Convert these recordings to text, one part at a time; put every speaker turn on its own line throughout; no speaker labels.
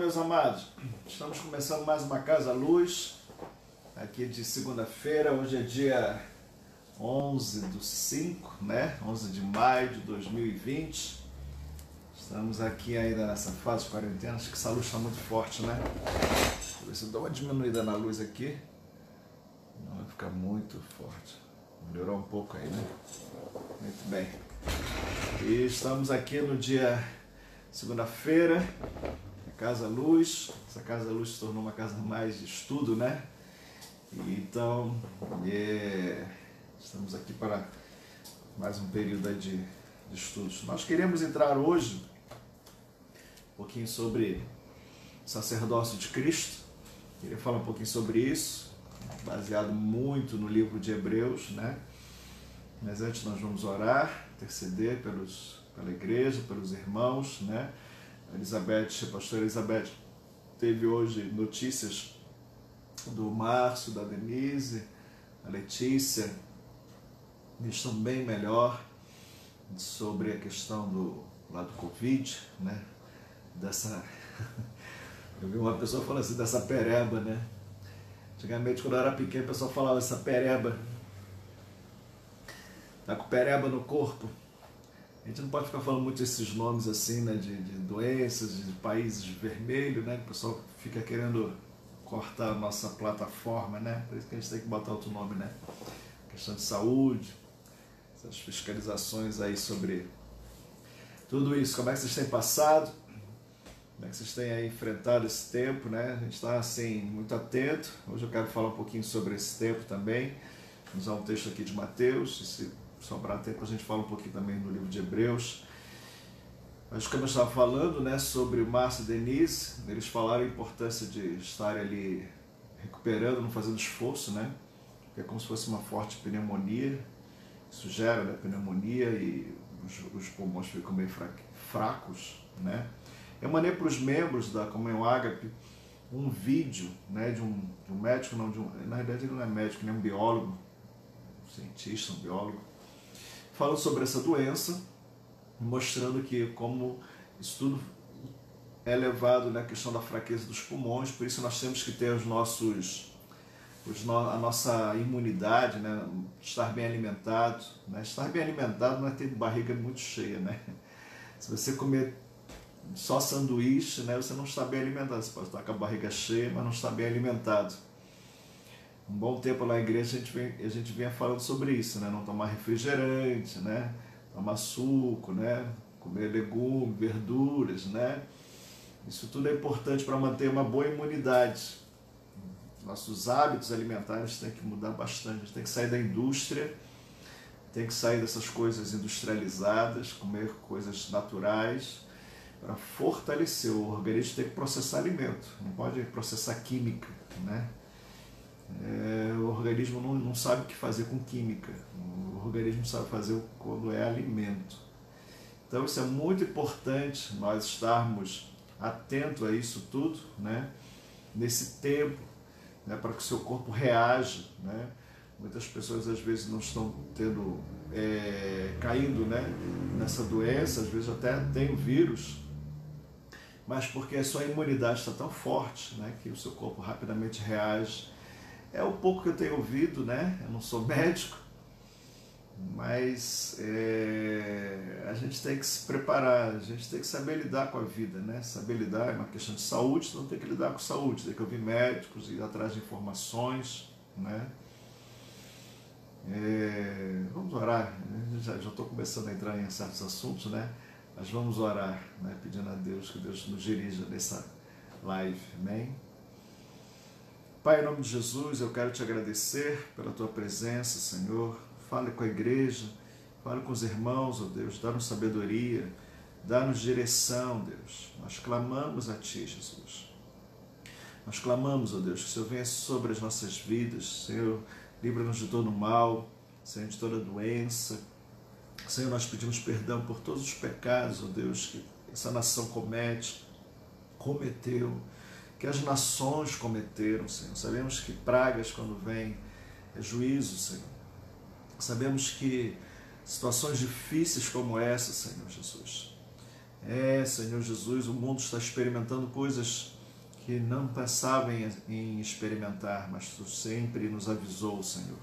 meus amados. Estamos começando mais uma Casa Luz, aqui de segunda-feira. Hoje é dia 11/5, né? 11 de maio de 2020. Estamos aqui ainda nessa fase de quarentena. Acho que essa luz está muito forte, né? Deixa eu ver se eu dou uma diminuída na luz aqui. Não vai ficar muito forte. Melhorou um pouco aí, né? Muito bem. E estamos aqui no dia segunda-feira, Casa Luz. Essa Casa Luz se tornou uma casa mais de estudo, né? Então, estamos aqui para mais um período aí de estudos. Nós queremos entrar hoje um pouquinho sobre o sacerdócio de Cristo. Queria falar um pouquinho sobre isso, baseado muito no livro de Hebreus, né? Mas antes nós vamos orar, interceder pela igreja, pelos irmãos, né? A pastora Elizabeth teve hoje notícias do Márcio, da Denise, a Letícia, eles estão bem melhor sobre a questão do Covid, né? Eu vi uma pessoa falando assim, dessa pereba, né? Antigamente, quando eu era pequeno, o pessoal falava essa pereba, tá com pereba no corpo. A gente não pode ficar falando muito esses nomes assim, né, de doenças, de países vermelhos, né, que o pessoal fica querendo cortar a nossa plataforma, né, por isso que a gente tem que botar outro nome, né, questão de saúde, essas fiscalizações aí sobre tudo isso. Como é que vocês têm passado? Como é que vocês têm aí enfrentado esse tempo, né? A gente está assim, muito atento. Hoje eu quero falar um pouquinho sobre esse tempo também. Vamos usar um texto aqui de Mateus, e se sobrar tempo a gente fala um pouquinho também no livro de Hebreus. Acho que eu estava falando, né, sobre o Márcio e Denise, eles falaram a importância de estar ali recuperando, não fazendo esforço, né? Porque é como se fosse uma forte pneumonia, isso gera, né, pneumonia e os pulmões ficam bem fracos, né? Eu mandei para os membros da Comunhão Ágape um vídeo, né, de um médico, na verdade ele não é médico, ele é um biólogo, um cientista, um biólogo, falando sobre essa doença, mostrando que como isso tudo é levado na questão da fraqueza dos pulmões, por isso nós temos que ter a nossa imunidade, né, estar bem alimentado, né? Estar bem alimentado não é ter barriga muito cheia, né? Se você comer só sanduíche, né, você não está bem alimentado. Você pode estar com a barriga cheia, mas não está bem alimentado. Um bom tempo lá na igreja a gente vinha falando sobre isso, né? Não tomar refrigerante, né? Tomar suco, né? Comer legumes, verduras, né? Isso tudo é importante para manter uma boa imunidade. Nossos hábitos alimentares têm que mudar bastante. A gente tem que sair da indústria, tem que sair dessas coisas industrializadas, comer coisas naturais, para fortalecer o organismo. Tem que processar alimento, não pode processar química, né? O organismo não sabe o que fazer com química, o organismo sabe fazer quando é alimento. Então isso é muito importante, nós estarmos atentos a isso tudo, né? Nesse tempo, né? Para que o seu corpo reaja, né? Muitas pessoas às vezes não estão caindo, né, nessa doença, às vezes até tem o vírus, mas porque a sua imunidade está tão forte, né, que o seu corpo rapidamente reage. É o pouco que eu tenho ouvido, né? Eu não sou médico, mas a gente tem que se preparar, a gente tem que saber lidar com a vida, né? Saber lidar é uma questão de saúde, então tem que lidar com saúde, tem que ouvir médicos, ir atrás de informações, né? Vamos orar, já estou começando a entrar em certos assuntos, né? Mas vamos orar, né? Pedindo a Deus que Deus nos dirija nessa live, amém? Pai, em nome de Jesus, eu quero te agradecer pela tua presença, Senhor. Fale com a igreja, fale com os irmãos, ó Deus, dá-nos sabedoria, dá-nos direção, Deus. Nós clamamos a Ti, Jesus. Nós clamamos, ó Deus, que o Senhor venha sobre as nossas vidas, Senhor, livra-nos de todo mal, Senhor, de toda doença. Senhor, nós pedimos perdão por todos os pecados, ó Deus, que essa nação cometeu, que as nações cometeram, Senhor. Sabemos que pragas, quando vêm, é juízo, Senhor. Sabemos que situações difíceis como essa, Senhor Jesus, Senhor Jesus, o mundo está experimentando coisas que não pensava em experimentar, mas Tu sempre nos avisou, Senhor.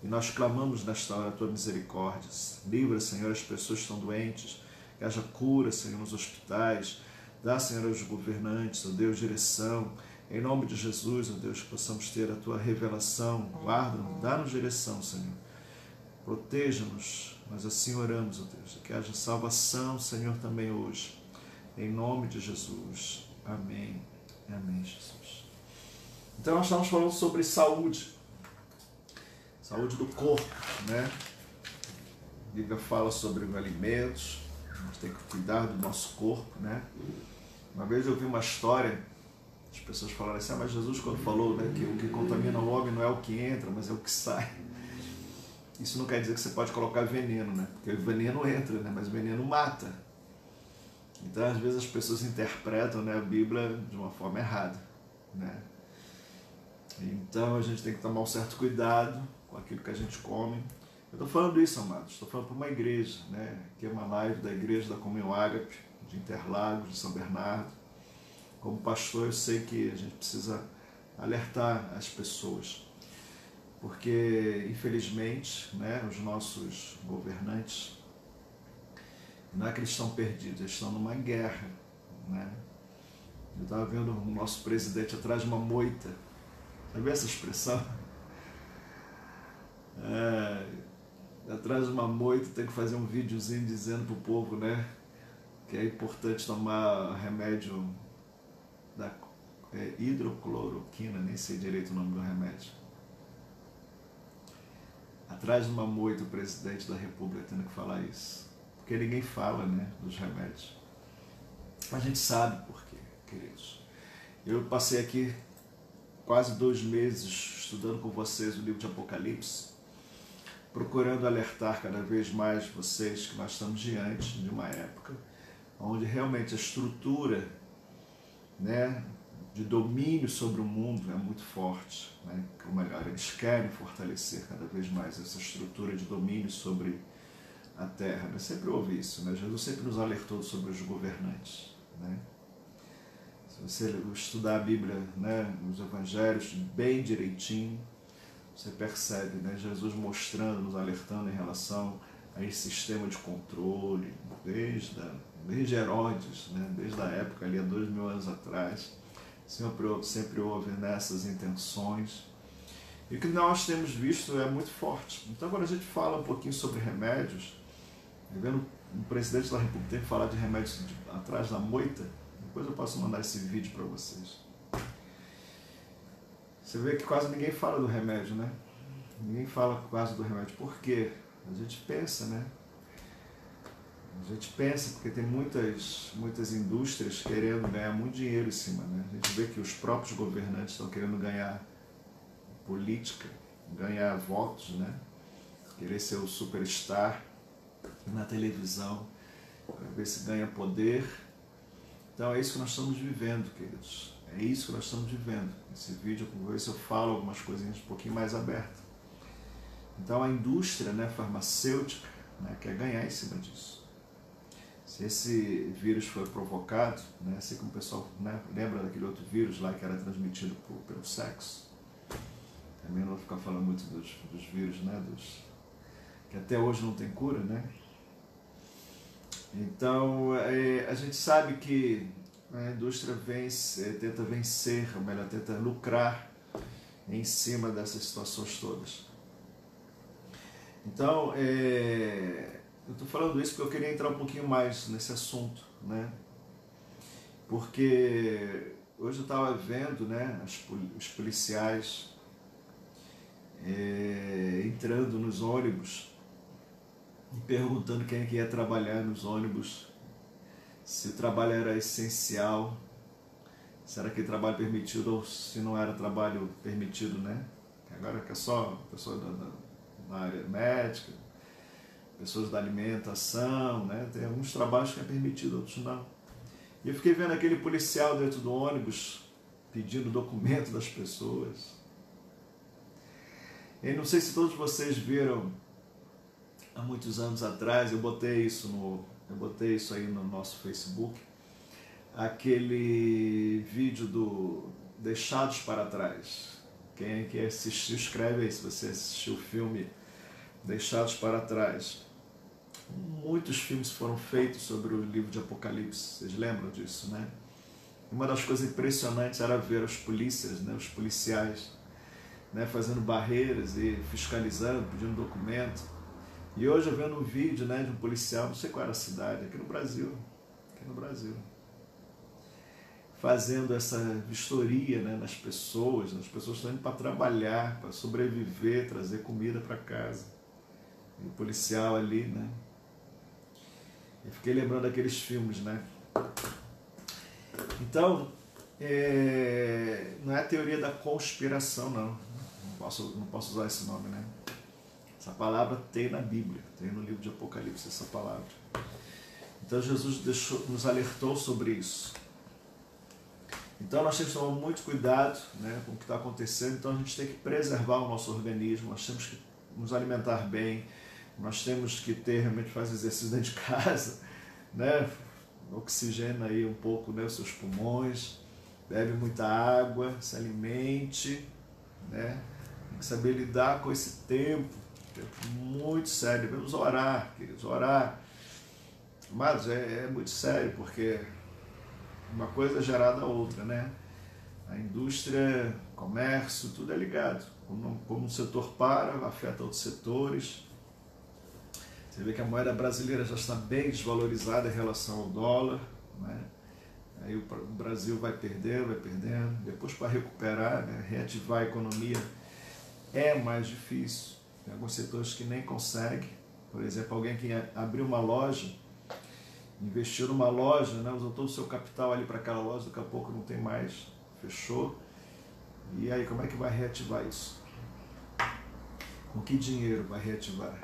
E nós clamamos nesta hora a Tua misericórdia. Livra, Senhor, as pessoas que estão doentes, que haja cura, Senhor, nos hospitais. Dá, Senhor, aos governantes, ó Deus, direção. Em nome de Jesus, ó Deus, que possamos ter a Tua revelação. Guarda-nos, dá-nos direção, Senhor. Proteja-nos. Nós assim oramos, ó Deus, que haja salvação, Senhor, também hoje. Em nome de Jesus. Amém. Amém, Jesus. Então nós estamos falando sobre saúde. Saúde do corpo, né? A Bíblia fala sobre os alimentos. A gente tem que cuidar do nosso corpo, né? Uma vez eu vi uma história, as pessoas falaram assim, mas Jesus quando falou, né, que o que contamina o homem não é o que entra, mas é o que sai. Isso não quer dizer que você pode colocar veneno, né? Porque o veneno entra, né? Mas o veneno mata. Então, às vezes, as pessoas interpretam, né, a Bíblia de uma forma errada, né? Então, a gente tem que tomar um certo cuidado com aquilo que a gente come. Eu estou falando isso, amados. Estou falando para uma igreja, né? Aqui é uma live da Igreja da Comunhão Ágape, de Interlagos, de São Bernardo. Como pastor, eu sei que a gente precisa alertar as pessoas. Porque, infelizmente, né, os nossos governantes, não é que eles estão perdidos, eles estão numa guerra, né? Eu estava vendo o nosso presidente atrás de uma moita. Já viu essa expressão? Atrás de uma moita tem que fazer um videozinho dizendo para o povo, né, que é importante tomar remédio da hidrocloroquina, nem sei direito o nome do remédio. Atrás de uma moita o presidente da República tendo que falar isso. Porque ninguém fala, né, dos remédios. A gente sabe por quê, queridos. Eu passei aqui quase 2 meses estudando com vocês o livro de Apocalipse, procurando alertar cada vez mais vocês que nós estamos diante de uma época onde realmente a estrutura, né, de domínio sobre o mundo é muito forte, né? Ou melhor, eles querem fortalecer cada vez mais essa estrutura de domínio sobre a terra, né? Sempre ouvi isso, né? Jesus sempre nos alertou sobre os governantes, né? Se você estudar a Bíblia, né, os evangelhos bem direitinho, você percebe, né, Jesus mostrando, nos alertando em relação a esse sistema de controle, desde Herodes, né, desde a época ali há 2000 anos atrás, sempre houve nessas intenções. E o que nós temos visto é muito forte. Então, quando a gente fala um pouquinho sobre remédios, vendo o presidente da República tem que falar de remédios atrás da moita, depois eu posso mandar esse vídeo para vocês. Você vê que quase ninguém fala do remédio, né? Ninguém fala quase do remédio. Por quê? A gente pensa, né? A gente pensa porque tem muitas indústrias querendo ganhar muito dinheiro em cima, né? A gente vê que os próprios governantes estão querendo ganhar política, ganhar votos, né? Querer ser o superstar na televisão, para ver se ganha poder. Então é isso que nós estamos vivendo, queridos. É isso que nós estamos vivendo. Nesse vídeo, vou ver se eu falo algumas coisinhas um pouquinho mais abertas. Então a indústria, né, farmacêutica, né, quer ganhar em cima disso. Se esse vírus foi provocado, né, assim como o pessoal, né, lembra daquele outro vírus lá que era transmitido pelo sexo, também não vou ficar falando muito dos vírus, né, que até hoje não tem cura, né? Então a gente sabe que a indústria tenta vencer, ou melhor, tenta lucrar em cima dessas situações todas. Então, eu estou falando isso porque eu queria entrar um pouquinho mais nesse assunto, né? Porque hoje eu estava vendo, né, os policiais entrando nos ônibus e perguntando quem é que ia trabalhar nos ônibus, se o trabalho era essencial, se era aquele trabalho permitido ou se não era trabalho permitido, né? Agora que é só pessoas da área médica, pessoas da alimentação, né? Tem alguns trabalhos que é permitido, outros não. E eu fiquei vendo aquele policial dentro do ônibus pedindo documento das pessoas. E não sei se todos vocês viram, há muitos anos atrás, eu botei isso aí no nosso Facebook, aquele vídeo do Deixados para Trás. Quem assistiu, escreve aí se você assistiu o filme Deixados para Trás. Muitos filmes foram feitos sobre o livro de Apocalipse, vocês lembram disso, né? Uma das coisas impressionantes era ver os polícias, né, os policiais, né, fazendo barreiras e fiscalizando, pedindo documento. E hoje eu vendo um vídeo, né, de um policial, não sei qual era a cidade, aqui no Brasil, fazendo essa vistoria, né, nas pessoas. As pessoas estão indo para trabalhar, para sobreviver, trazer comida para casa. E o policial ali, né? Eu fiquei lembrando daqueles filmes, né? Então, não é a teoria da conspiração, não. Não posso usar esse nome, né? Essa palavra tem na Bíblia, tem no livro de Apocalipse essa palavra. Então Jesus nos alertou sobre isso. Então nós temos que tomar muito cuidado, né, com o que está acontecendo. Então a gente tem que preservar o nosso organismo, nós temos que nos alimentar bem, nós temos que realmente fazer exercício dentro de casa, né, oxigena aí um pouco, né, os seus pulmões, bebe muita água, se alimente, né, tem que saber lidar com esse tempo muito sério. Devemos orar, queridos, orar. Mas é muito sério, porque uma coisa é gerada a outra, né? A indústria, comércio, tudo é ligado. Como um setor para, afeta outros setores. Você vê que a moeda brasileira já está bem desvalorizada em relação ao dólar, né? Aí o Brasil vai perdendo. Depois, para recuperar, né, reativar a economia é mais difícil. Tem alguns setores que nem conseguem. Por exemplo, alguém que abriu uma loja, investiu numa loja, né, usou todo o seu capital ali para aquela loja, daqui a pouco não tem mais, fechou. E aí, como é que vai reativar isso? Com que dinheiro vai reativar?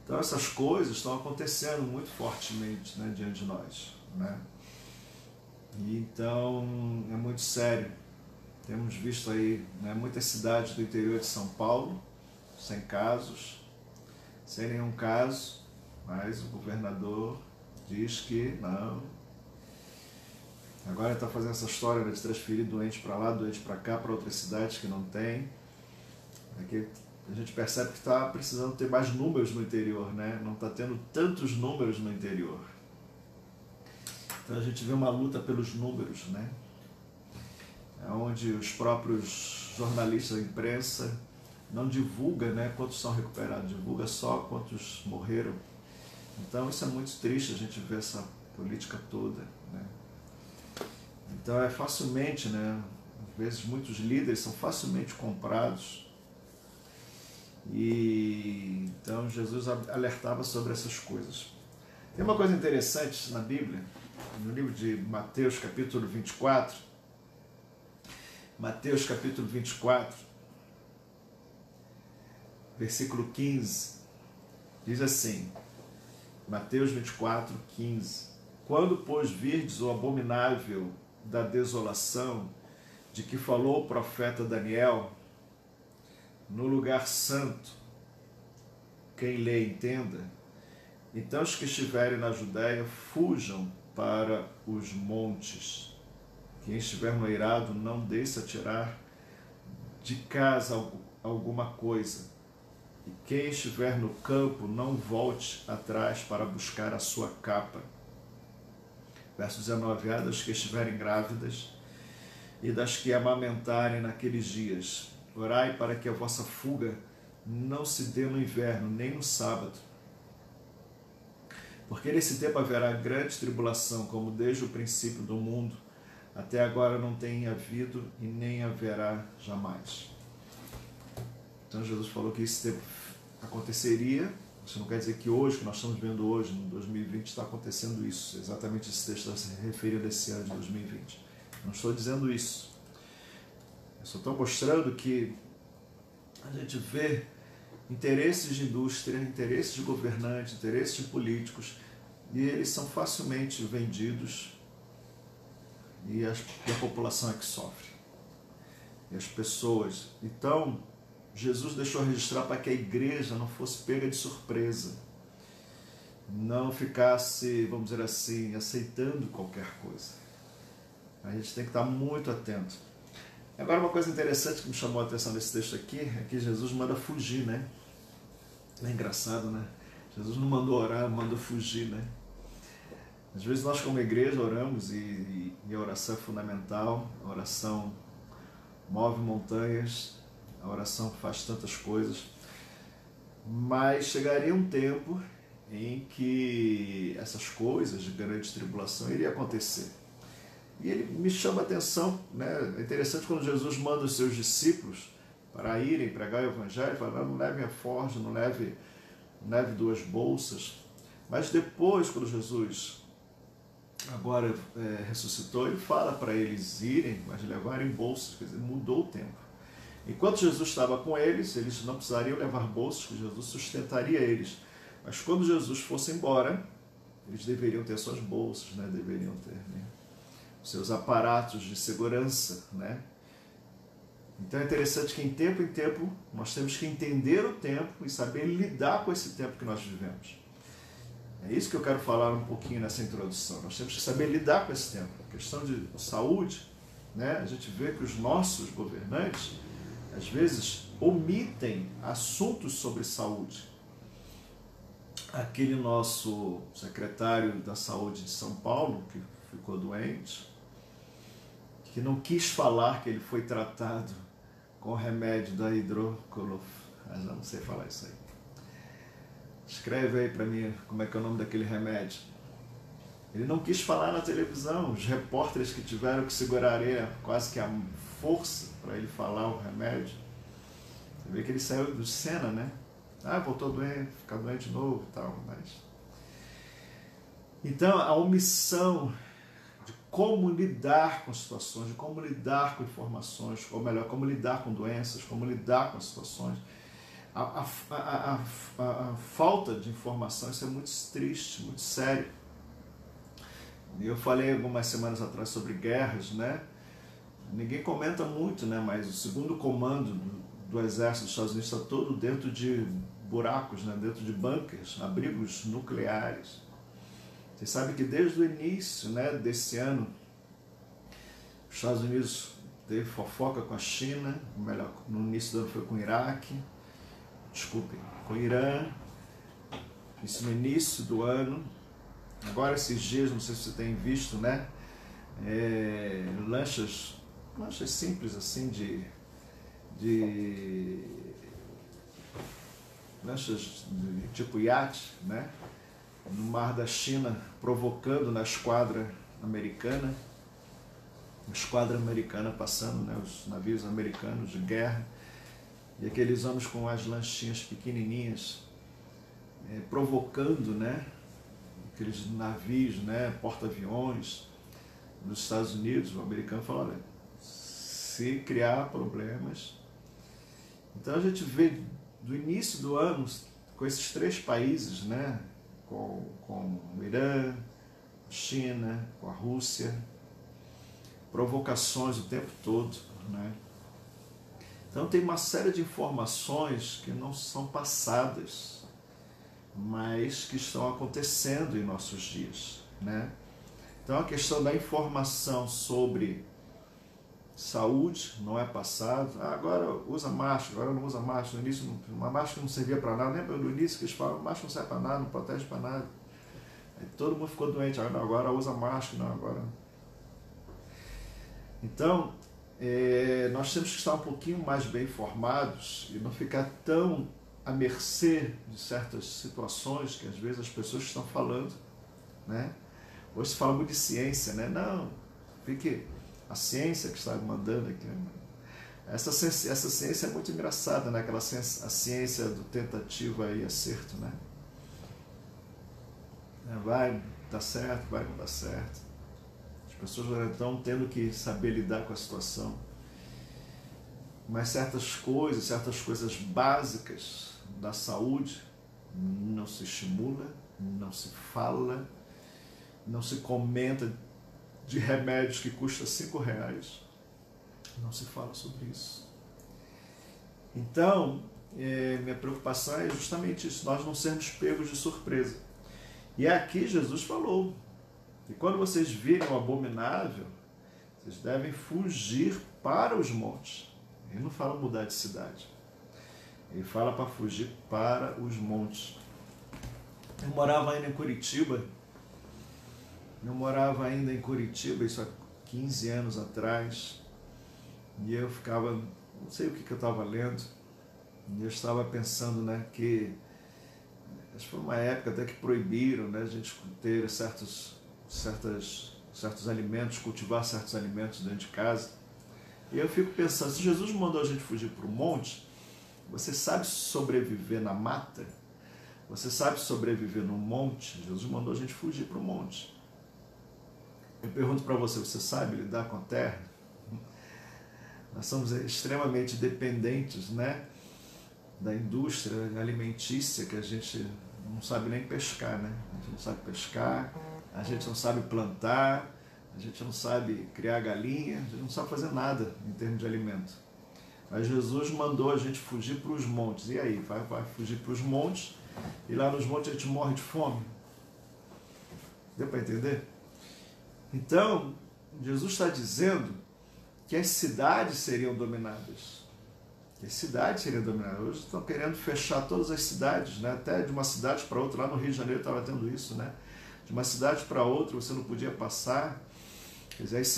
Então essas coisas estão acontecendo muito fortemente, né, diante de nós, né? E então é muito sério. Temos visto aí, né, muitas cidades do interior de São Paulo sem casos, sem nenhum caso, mas o governador diz que não. Agora está fazendo essa história, né, de transferir doente para lá, doente para cá, para outras cidades que não tem. Aqui a gente percebe que está precisando ter mais números no interior, né? Não está tendo tantos números no interior. Então a gente vê uma luta pelos números, né? Onde os próprios jornalistas da imprensa não divulgam, né, quantos são recuperados, divulga só quantos morreram. Então isso é muito triste, a gente ver essa política toda, né? Então é facilmente, né, às vezes muitos líderes são facilmente comprados. E então Jesus alertava sobre essas coisas. Tem uma coisa interessante na Bíblia, no livro de Mateus capítulo 24, Mateus capítulo 24, versículo 15, diz assim, Mateus 24, 15: Quando, pois, virdes o abominável da desolação, de que falou o profeta Daniel, no lugar santo, quem lê entenda, então os que estiverem na Judéia fujam para os montes. Quem estiver no eirado não deixe tirar de casa alguma coisa. E quem estiver no campo não volte atrás para buscar a sua capa. Verso 19: Há das que estiverem grávidas e das que amamentarem naqueles dias. Orai para que a vossa fuga não se dê no inverno, nem no sábado. Porque nesse tempo haverá grande tribulação, como desde o princípio do mundo, até agora não tem havido e nem haverá jamais. Então Jesus falou que esse tempo aconteceria. Isso não quer dizer que hoje, que nós estamos vendo hoje, em 2020, está acontecendo isso. Exatamente esse texto está se referindo a esse ano de 2020. Não estou dizendo isso. Eu só estou mostrando que a gente vê interesses de indústria, interesses de governantes, interesses de políticos, e eles são facilmente vendidos, e a população é que sofre. E as pessoas. Então, Jesus deixou registrar para que a igreja não fosse pega de surpresa. não ficasse, vamos dizer assim, aceitando qualquer coisa. A gente tem que estar muito atento. Agora, uma coisa interessante que me chamou a atenção nesse texto aqui é que Jesus manda fugir, né? É engraçado, né? Jesus não mandou orar, mandou fugir, né? Às vezes nós como igreja oramos e a oração é fundamental, a oração move montanhas, a oração faz tantas coisas, mas chegaria um tempo em que essas coisas de grande tribulação iriam acontecer. E ele me chama a atenção, né? É interessante quando Jesus manda os seus discípulos para irem pregar o evangelho, fala, não levem alforje, não leve 2 bolsas, mas depois, quando Jesus agora ressuscitou, ele fala para eles irem, mas levarem bolsas, quer dizer, mudou o tempo. Enquanto Jesus estava com eles não precisariam levar bolsas, que Jesus sustentaria eles. Mas quando Jesus fosse embora, eles deveriam ter suas bolsas, né? Deveriam ter, né, seus aparatos de segurança, né? Então é interessante que em tempo nós temos que entender o tempo e saber lidar com esse tempo que nós vivemos. É isso que eu quero falar um pouquinho nessa introdução. Nós temos que saber lidar com esse tempo. A questão de saúde, né? A gente vê que os nossos governantes, às vezes, omitem assuntos sobre saúde. Aquele nosso secretário da saúde de São Paulo, que ficou doente, que não quis falar que ele foi tratado com o remédio da hidrocolof... Mas eu não sei falar isso aí. Escreve aí para mim como é que é o nome daquele remédio. Ele não quis falar na televisão. Os repórteres que tiveram que segurar ele, quase que a força para ele falar o remédio. Você vê que ele saiu do cena, né? Voltou doente, ficar doente de novo e tal. Mas... Então, a omissão de como lidar com situações, de como lidar com informações, ou melhor, como lidar com doenças, como lidar com situações. A falta de informação, isso é muito triste, muito sério. Eu falei algumas semanas atrás sobre guerras, né? Ninguém comenta muito, né? Mas o segundo comando do exército dos Estados Unidos está todo dentro de buracos, né? Dentro de bunkers, abrigos nucleares. Você sabe que desde o início, né, desse ano, os Estados Unidos teve fofoca com a China, melhor, no início do ano foi com o Iraque, com o Irã, isso no início do ano. Agora esses dias, não sei se você tem visto, né, lanchas simples assim, lanchas de tipo iate, né, no mar da China, provocando na esquadra americana, passando, né, os navios americanos de guerra, e aqueles homens com as lanchinhas pequenininhas, provocando, né, aqueles navios, né, porta-aviões dos Estados Unidos. O americano falou, olha, se criar problemas... Então a gente vê do início do ano, com esses 3 países, né, com o Irã, a China, com a Rússia, provocações o tempo todo, né? Então tem uma série de informações que não são passadas, mas que estão acontecendo em nossos dias, né? Então a questão da informação sobre saúde não é passada. Agora usa máscara, agora não usa máscara. No início uma máscara não servia para nada. Lembra no início que eles falavam, máscara não serve para nada, não protege para nada. Aí todo mundo ficou doente, agora usa máscara, não, agora... Então, nós temos que estar um pouquinho mais bem informados e não ficar tão à mercê de certas situações que às vezes as pessoas estão falando, né? Hoje se fala muito de ciência, né? Não, fique a ciência que está mandando aqui. Né? Essa ciência é muito engraçada, né? A ciência do tentativa e acerto, né? Vai dar certo, vai não dar certo. As pessoas estão tendo que saber lidar com a situação. Mas certas coisas básicas da saúde não se estimula, não se fala, não se comenta de remédios que custam R$5. Não se fala sobre isso. Então, minha preocupação é justamente isso, nós não sermos pegos de surpresa. E aqui Jesus falou que quando vocês virem o abominável, vocês devem fugir para os montes. Ele não fala mudar de cidade. Ele fala para fugir para os montes. Eu morava ainda em Curitiba. Isso há 15 anos atrás. E eu ficava, não sei o que eu estava lendo. E eu estava pensando, né, que acho que foi uma época até que proibiram, né, a gente ter certos alimentos, cultivar certos alimentos dentro de casa. E eu fico pensando, se Jesus mandou a gente fugir para o monte, você sabe sobreviver na mata? Você sabe sobreviver no monte? Jesus mandou a gente fugir para o monte. Eu pergunto para você, você sabe lidar com a terra? Nós somos extremamente dependentes, né, da indústria alimentícia, que a gente não sabe nem pescar, né? A gente não sabe pescar, a gente não sabe plantar, a gente não sabe criar galinha, a gente não sabe fazer nada em termos de alimento. Mas Jesus mandou a gente fugir para os montes. E aí? Vai fugir para os montes, e lá nos montes a gente morre de fome. Deu para entender? Então, Jesus está dizendo que as cidades seriam dominadas. As cidades seriam dominadas. Hoje estão querendo fechar todas as cidades, né? Até de uma cidade para outra. Lá no Rio de Janeiro estava tendo isso, né? De uma cidade para outra você não podia passar. Quer dizer, as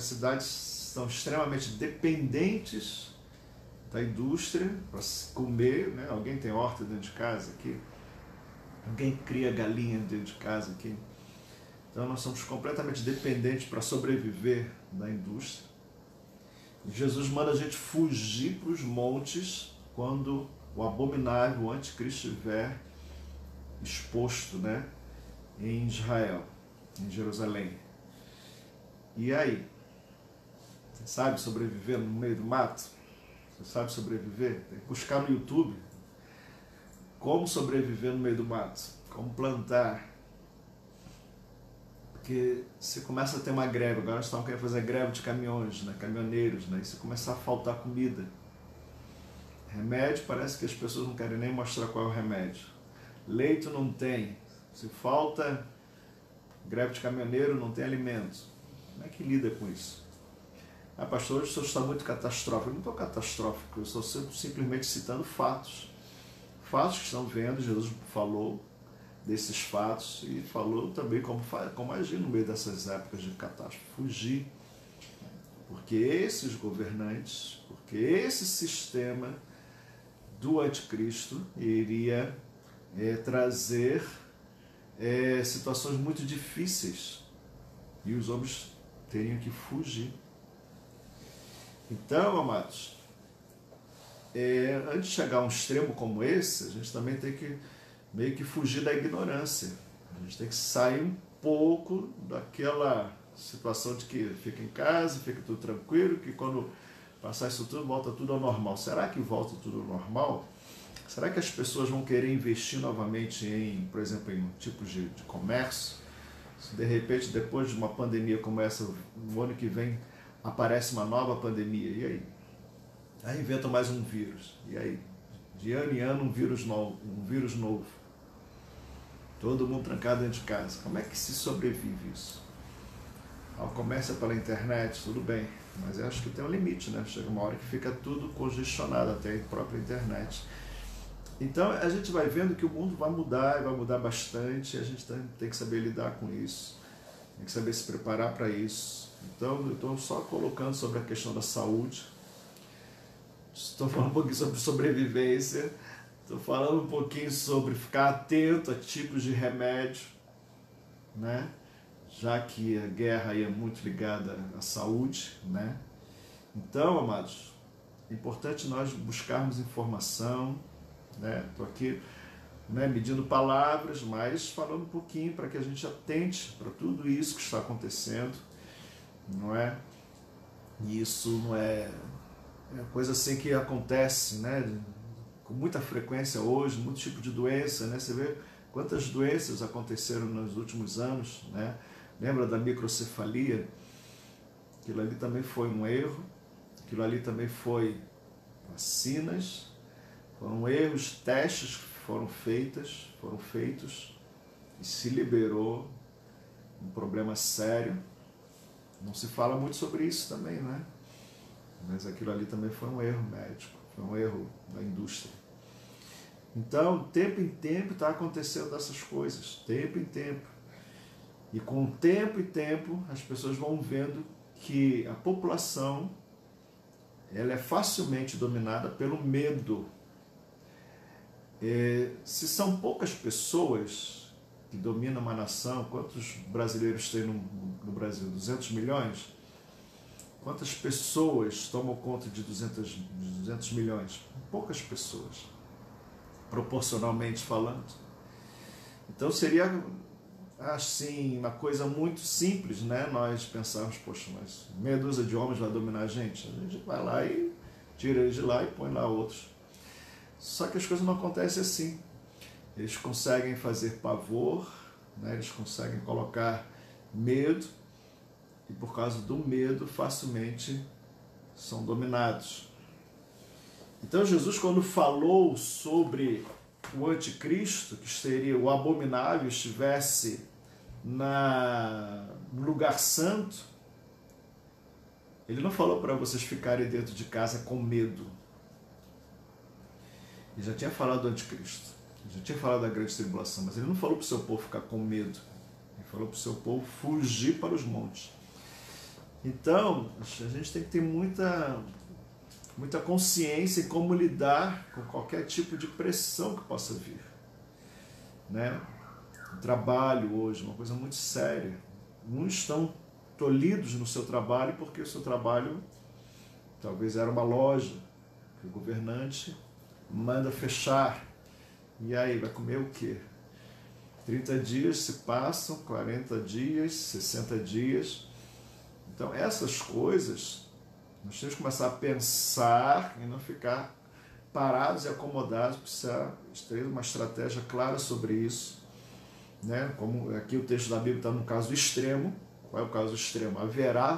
cidades são extremamente dependentes da indústria para comer, né? Alguém tem horta dentro de casa aqui? Alguém cria galinha dentro de casa aqui? Então nós somos completamente dependentes para sobreviver da indústria. E Jesus manda a gente fugir para os montes quando o abominável, o anticristo, estiver exposto, né, em Israel, em Jerusalém. E aí? Você sabe sobreviver no meio do mato? Você sabe sobreviver? Tem que buscar no YouTube como sobreviver no meio do mato, como plantar. Porque se começa a ter uma greve, agora nós estamos querendo fazer greve de caminhões, né, caminhoneiros, né, e se começar a faltar comida, remédio, parece que as pessoas não querem nem mostrar qual é o remédio. Leito não tem, se falta greve de caminhoneiro, não tem alimento. Como é que lida com isso? Ah, pastor, hoje o senhor está muito catastrófico. Eu não estou catastrófico, eu estou simplesmente citando fatos. Fatos que estão vendo, Jesus falou desses fatos e falou também como agir no meio dessas épocas de catástrofe. Fugir. Porque esses governantes, porque esse sistema do anticristo iria trazer situações muito difíceis e os homens teriam que fugir. Então, amados, antes de chegar a um extremo como esse, a gente também tem que meio que fugir da ignorância. A gente tem que sair um pouco daquela situação de que fica em casa, fica tudo tranquilo, que quando passar isso tudo, volta tudo ao normal. Será que volta tudo ao normal? Será que as pessoas vão querer investir novamente em, por exemplo, em tipos de comércio? Se de repente, depois de uma pandemia como essa, no ano que vem, aparece uma nova pandemia, e aí? Aí inventam mais um vírus, e aí? De ano em ano um vírus novo. Todo mundo trancado dentro de casa. Como é que se sobrevive isso? O comércio é pela internet, tudo bem, mas eu acho que tem um limite, né? Chega uma hora que fica tudo congestionado, até a própria internet. Então a gente vai vendo que o mundo vai mudar, e vai mudar bastante, e a gente tem que saber lidar com isso, tem que saber se preparar para isso. Então eu estou só colocando sobre a questão da saúde, estou falando um pouquinho sobre sobrevivência, estou falando um pouquinho sobre ficar atento a tipos de remédio, né? Já que a guerra aí é muito ligada à saúde, né? Então, amados, é importante nós buscarmos informação, né? Estou aqui, né, medindo palavras, mas falando um pouquinho para que a gente atente para tudo isso que está acontecendo, não é? E isso não é coisa assim que acontece, né, com muita frequência hoje, muito tipo de doença, né? Você vê quantas doenças aconteceram nos últimos anos, né? Lembra da microcefalia? Aquilo ali também foi um erro, aquilo ali também foi vacinas, foram erros, testes que foram feitos, e se liberou um problema sério. Não se fala muito sobre isso também, né? Mas aquilo ali também foi um erro médico, foi um erro da indústria. Então, tempo em tempo está acontecendo essas coisas, tempo em tempo. E com tempo e tempo, as pessoas vão vendo que a população ela é facilmente dominada pelo medo. Se são poucas pessoas que dominam uma nação, quantos brasileiros tem no Brasil? 200 milhões? Quantas pessoas tomam conta de 200 milhões? Poucas pessoas, proporcionalmente falando. Então seria assim, uma coisa muito simples, né? Nós pensarmos, poxa, mas meia dúzia de homens vai dominar a gente vai lá e tira eles de lá e põe lá outros. Só que as coisas não acontecem assim. Eles conseguem fazer pavor, né? Eles conseguem colocar medo, e por causa do medo facilmente são dominados. Então Jesus, quando falou sobre o anticristo, que seria o abominável, estivesse no lugar santo, ele não falou para vocês ficarem dentro de casa com medo. Ele já tinha falado do anticristo, ele já tinha falado da grande tribulação, mas ele não falou para o seu povo ficar com medo. Ele falou para o seu povo fugir para os montes. Então, a gente tem que ter muita consciência em como lidar com qualquer tipo de pressão que possa vir, né? O trabalho hoje é uma coisa muito séria. Muitos estão tolhidos no seu trabalho porque o seu trabalho talvez era uma loja que o governante manda fechar. E aí, vai comer o quê? 30 dias se passam, 40 dias, 60 dias. Então, essas coisas, nós temos que começar a pensar e não ficar parados e acomodados, precisa ter uma estratégia clara sobre isso, né? Como aqui o texto da Bíblia está no caso extremo. Qual é o caso extremo?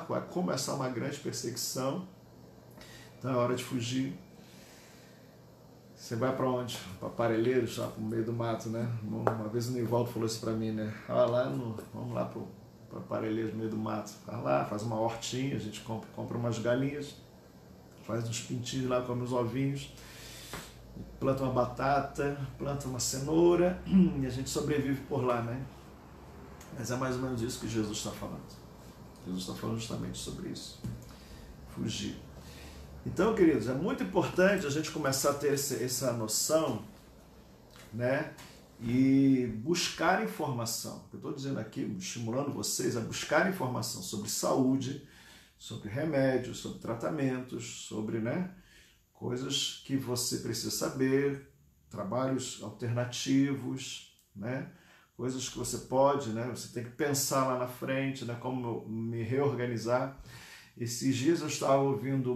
Vai começar uma grande perseguição, então é hora de fugir. Você vai para onde? Para Parelheiros, já no meio do mato, né? Uma vez o Nivaldo falou isso para mim, né? Vamos lá para Parelheiros, no meio do mato. Vai lá, faz uma hortinha, a gente compra umas galinhas, faz uns pintinhos lá, come uns ovinhos, planta uma batata, planta uma cenoura e a gente sobrevive por lá, né? Mas é mais ou menos isso que Jesus está falando. Jesus está falando justamente sobre isso. Fugir. Então, queridos, é muito importante a gente começar a ter essa noção, né? E buscar informação. Eu estou dizendo aqui, estimulando vocês a buscar informação sobre saúde, sobre remédios, sobre tratamentos, sobre, né, coisas que você precisa saber, trabalhos alternativos, né? Coisas que você pode, né? Você tem que pensar lá na frente, né? Como me reorganizar. Esses dias eu estava ouvindo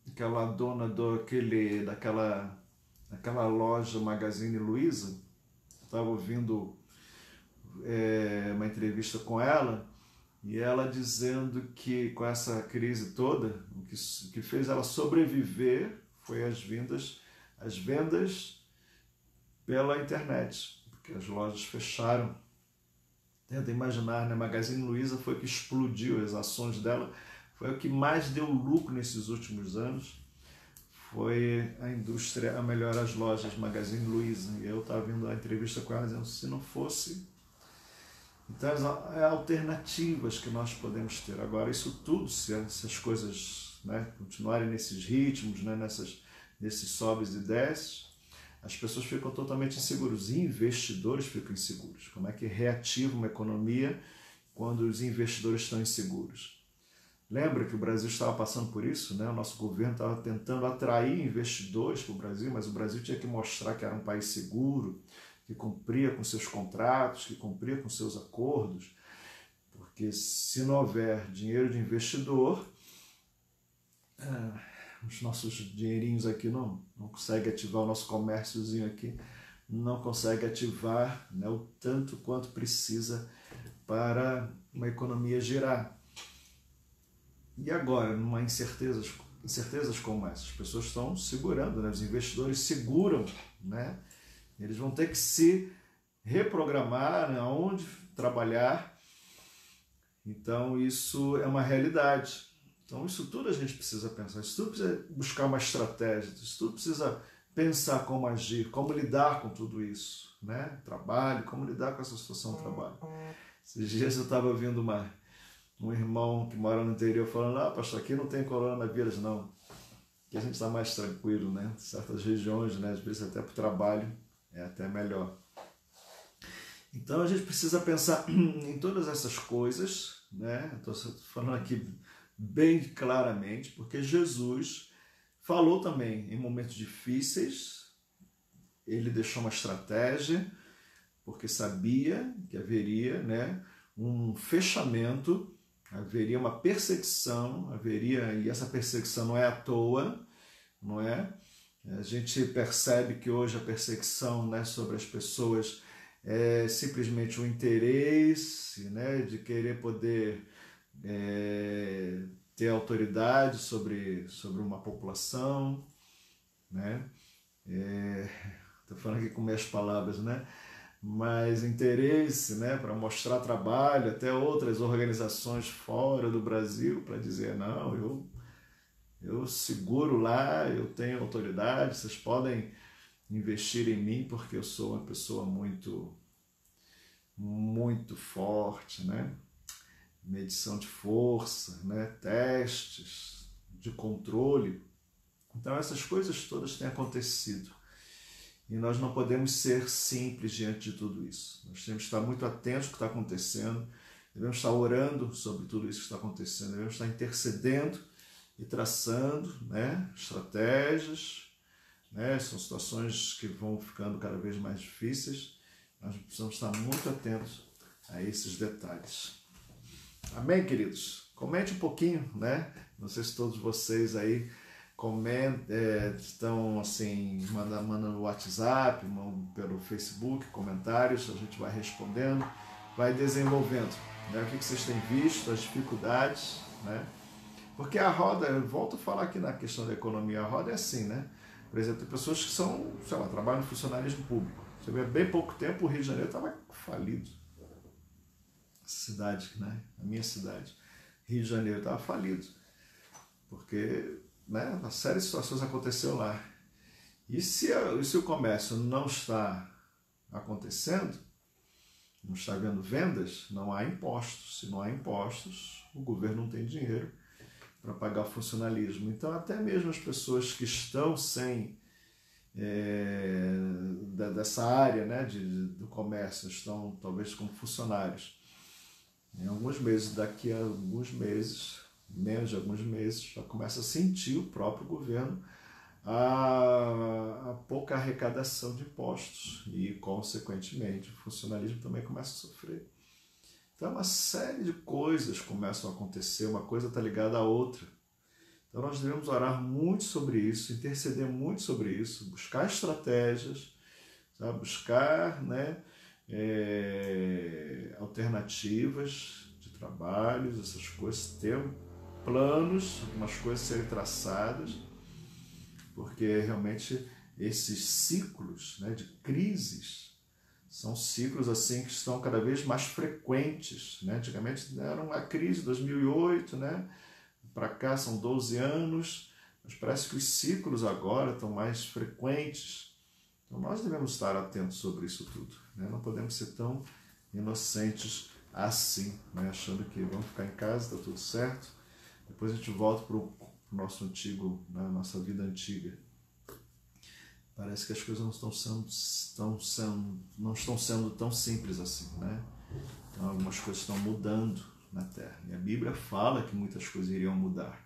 aquela dona daquela loja Magazine Luiza, estava ouvindo uma entrevista com ela, e ela dizendo que com essa crise toda, o que fez ela sobreviver foi as vendas pela internet, porque as lojas fecharam. Tenta imaginar, né? Magazine Luiza foi o que explodiu, as ações dela foi o que mais deu lucro nesses últimos anos. Foi a indústria a melhor, as lojas Magazine Luiza. E eu estava vendo a entrevista com ela dizendo, se não fosse... Então, é alternativas que nós podemos ter. Agora, isso tudo, se as coisas, né, continuarem nesses ritmos, né, nesses sobes e desces, as pessoas ficam totalmente inseguras. Os investidores ficam inseguros. Como é que reativa uma economia quando os investidores estão inseguros? Lembra que o Brasil estava passando por isso, né? O nosso governo estava tentando atrair investidores para o Brasil, mas o Brasil tinha que mostrar que era um país seguro, que cumpria com seus contratos, que cumpria com seus acordos, porque se não houver dinheiro de investidor, os nossos dinheirinhos aqui não conseguem ativar, o nosso comérciozinho aqui não consegue ativar, né, o tanto quanto precisa para uma economia girar. E agora, numa incertezas como essa, as pessoas estão segurando, né? Os investidores seguram, né? Eles vão ter que se reprogramar, né, aonde trabalhar. Então isso é uma realidade. Então isso tudo a gente precisa pensar, isso tudo precisa buscar uma estratégia, isso tudo precisa pensar como agir, como lidar com tudo isso, né? Trabalho, como lidar com essa situação do trabalho. Esses dias eu estava ouvindo um irmão que mora no interior falando, pastor, aqui não tem coronavírus não, aqui a gente está mais tranquilo, né? Certas regiões, né? Às vezes até para o trabalho é até melhor. Então a gente precisa pensar em todas essas coisas, né? Estou falando aqui bem claramente, porque Jesus falou também em momentos difíceis, ele deixou uma estratégia, porque sabia que haveria, né, um fechamento, haveria uma perseguição, e essa perseguição não é à toa, não é? A gente percebe que hoje a perseguição, né, sobre as pessoas é simplesmente um interesse, né, de querer poder ter autoridade sobre uma população, né? Estou falando aqui com minhas palavras, né? Mas interesse, né, para mostrar trabalho, até outras organizações fora do Brasil, para dizer, não, eu seguro lá, eu tenho autoridade, vocês podem investir em mim porque eu sou uma pessoa muito, muito forte, né? Medição de força, né? Testes de controle. Então essas coisas todas têm acontecido. E nós não podemos ser simples diante de tudo isso. Nós temos que estar muito atentos ao que está acontecendo, devemos estar orando sobre tudo isso que está acontecendo, devemos estar intercedendo e traçando, né, estratégias, né? São situações que vão ficando cada vez mais difíceis. Nós precisamos estar muito atentos a esses detalhes. Amém, queridos? Comente um pouquinho, né? Não sei se todos vocês aí estão assim, mandando no WhatsApp, pelo Facebook, comentários, a gente vai respondendo, vai desenvolvendo, né? O que vocês têm visto, as dificuldades, né? Porque a roda, eu volto a falar aqui na questão da economia, a roda é assim, né? Por exemplo, tem pessoas que são, sei lá, trabalham no funcionalismo público. Você vê, há bem pouco tempo o Rio de Janeiro estava falido. Cidade, né? A minha cidade, Rio de Janeiro, estava falido. Porque, né, uma série de situações aconteceu lá. E se o comércio não está acontecendo, não está havendo vendas, não há impostos. Se não há impostos, o governo não tem dinheiro para pagar o funcionalismo. Então, até mesmo as pessoas que estão sem dessa área, né, do comércio, estão talvez como funcionários. Em alguns meses, daqui a alguns meses, menos de alguns meses, já começa a sentir o próprio governo a pouca arrecadação de impostos e, consequentemente, o funcionalismo também começa a sofrer. Então, uma série de coisas começam a acontecer, uma coisa está ligada à outra. Então, nós devemos orar muito sobre isso, interceder muito sobre isso, buscar estratégias, sabe? Buscar, né, alternativas de trabalhos, essas coisas, ter planos, algumas coisas serem traçadas, porque realmente esses ciclos, né, de crises são ciclos assim que estão cada vez mais frequentes, né? Antigamente era uma crise de 2008, né? Para cá são 12 anos, mas parece que os ciclos agora estão mais frequentes. Então nós devemos estar atentos sobre isso tudo, né? Não podemos ser tão inocentes assim, né? Achando que vamos ficar em casa, está tudo certo, depois a gente volta para o nosso antigo, né? Nossa vida antiga. Parece que as coisas não estão sendo tão simples assim, né? Então algumas coisas estão mudando na Terra. E a Bíblia fala que muitas coisas iriam mudar.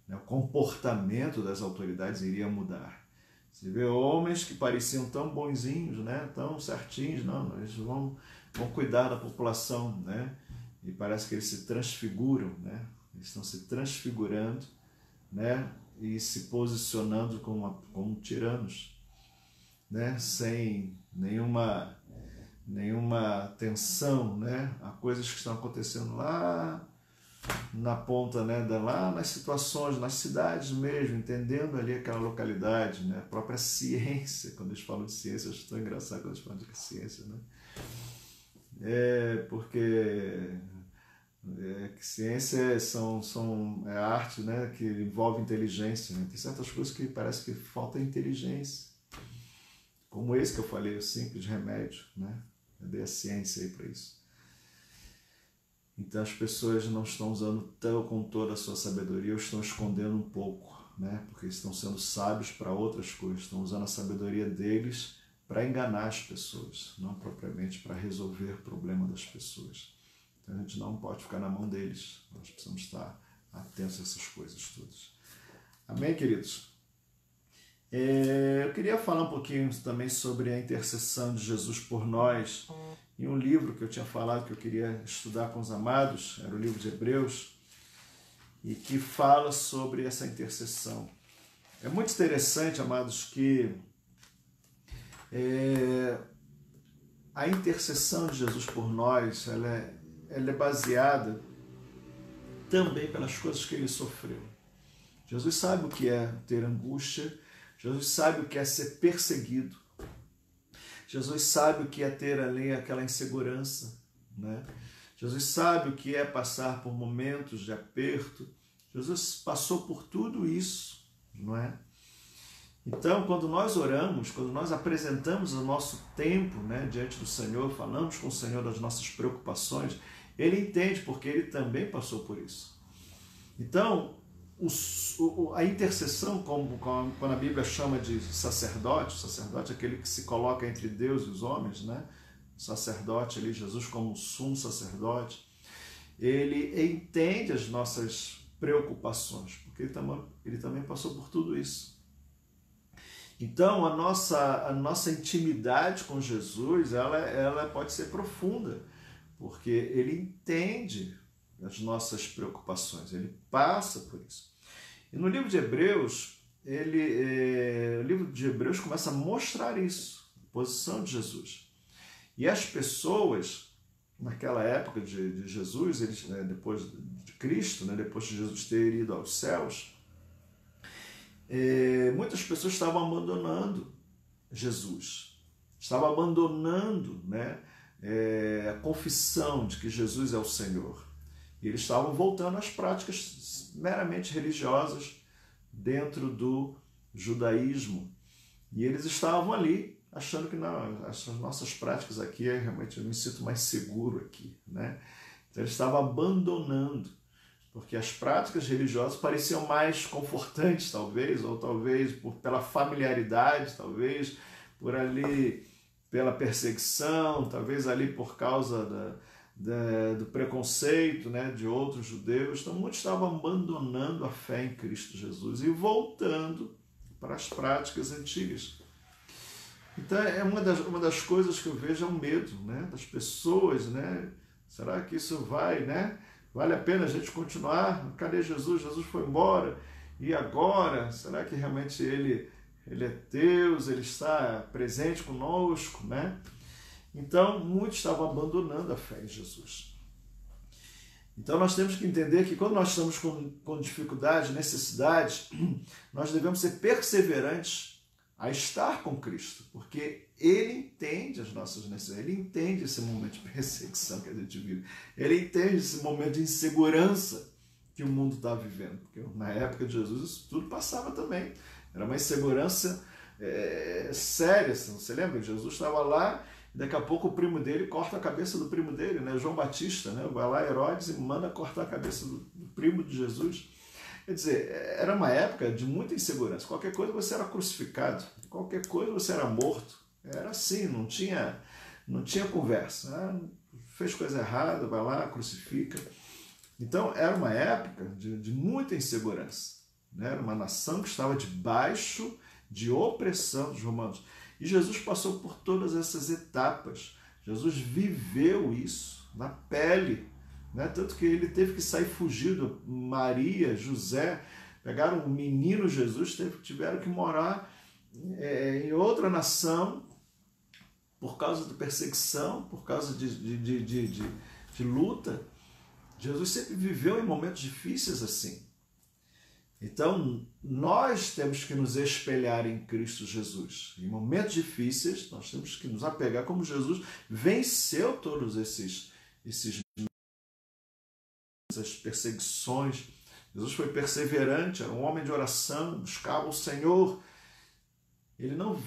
O comportamento das autoridades iria mudar. Você vê homens que pareciam tão bonzinhos, né? Tão certinhos, não, eles vão cuidar da população, né? E parece que eles se transfiguram, né? Eles estão se transfigurando, né? E se posicionando como tiranos, né? Sem nenhuma atenção, né? A coisas que estão acontecendo lá na ponta, né? Lá nas situações, nas cidades mesmo, entendendo ali aquela localidade, né? A própria ciência, quando eles falam de ciência, eu acho tão engraçado quando eles falam de ciência, né? Porque ciência é arte, né, que envolve inteligência. Né? Tem certas coisas que parece que falta inteligência. Como esse que eu falei, o simples remédio. Né? Cadê a ciência aí para isso? Então as pessoas não estão usando com toda a sua sabedoria, ou estão escondendo um pouco, né? Porque estão sendo sábios para outras coisas, estão usando a sabedoria deles para enganar as pessoas, não propriamente para resolver o problema das pessoas. Então a gente não pode ficar na mão deles, nós precisamos estar atentos a essas coisas todas. Amém, queridos? Eu queria falar um pouquinho também sobre a intercessão de Jesus por nós. Em um livro que eu tinha falado que eu queria estudar com os amados, era o livro de Hebreus, e que fala sobre essa intercessão. É muito interessante, amados, que a intercessão de Jesus por nós, ela é baseada também pelas coisas que ele sofreu. Jesus sabe o que é ter angústia, Jesus sabe o que é ser perseguido, Jesus sabe o que é ter ali aquela insegurança, né? Jesus sabe o que é passar por momentos de aperto. Jesus passou por tudo isso, não é? Então, quando nós oramos, quando nós apresentamos o nosso tempo, né, diante do Senhor, falamos com o Senhor das nossas preocupações, Ele entende, porque Ele também passou por isso. Então, a intercessão, quando a Bíblia chama de sacerdote, o sacerdote é aquele que se coloca entre Deus e os homens, né? O sacerdote ali, Jesus como sumo sacerdote, ele entende as nossas preocupações, porque ele também passou por tudo isso. Então, a nossa intimidade com Jesus, ela pode ser profunda, porque ele entende as nossas preocupações, ele passa por isso. E no livro de Hebreus, o livro de Hebreus começa a mostrar isso, a posição de Jesus. E as pessoas, naquela época de Jesus, eles, depois de Cristo, né, depois de Jesus ter ido aos céus, muitas pessoas estavam abandonando Jesus, estavam abandonando, né, a confissão de que Jesus é o Senhor. E eles estavam voltando às práticas meramente religiosas dentro do judaísmo. E eles estavam ali achando que não, as nossas práticas aqui, realmente eu me sinto mais seguro aqui, né? Então eles estavam abandonando, porque as práticas religiosas pareciam mais confortantes, talvez, ou talvez pela familiaridade, talvez por ali, pela perseguição, talvez ali por causa do preconceito, né, de outros judeus. Então muitos estavam abandonando a fé em Cristo Jesus e voltando para as práticas antigas. Então é uma das coisas que eu vejo, é o medo, né, das pessoas, né? Será que isso vai, né? Vale a pena a gente continuar? Cadê Jesus? Jesus foi embora. E agora? Será que realmente ele é Deus? Ele está presente conosco, né? Então, muitos estavam abandonando a fé em Jesus. Então, nós temos que entender que quando nós estamos com dificuldade, necessidade, nós devemos ser perseverantes a estar com Cristo, porque Ele entende as nossas necessidades, Ele entende esse momento de perseguição que a gente vive, Ele entende esse momento de insegurança que o mundo está vivendo, porque na época de Jesus isso tudo passava também, era uma insegurança séria. Você lembra que Jesus estava lá, daqui a pouco o primo dele corta a cabeça do primo dele, né? João Batista, né? Vai lá Herodes e manda cortar a cabeça do primo de Jesus. Quer dizer, era uma época de muita insegurança. Qualquer coisa você era crucificado, qualquer coisa você era morto. Era assim, não tinha conversa. Né? Fez coisa errada, vai lá, crucifica. Então era uma época de muita insegurança. Né? Era uma nação que estava debaixo de opressão dos romanos. E Jesus passou por todas essas etapas. Jesus viveu isso na pele. Né? Tanto que ele teve que sair fugido. Maria, José, pegaram o menino Jesus, tiveram que morar em outra nação por causa de perseguição, por causa de luta. Jesus sempre viveu em momentos difíceis assim. Então, nós temos que nos espelhar em Cristo Jesus. Em momentos difíceis, nós temos que nos apegar como Jesus venceu todos essas perseguições. Jesus foi perseverante, era um homem de oração, buscava o Senhor. Ele não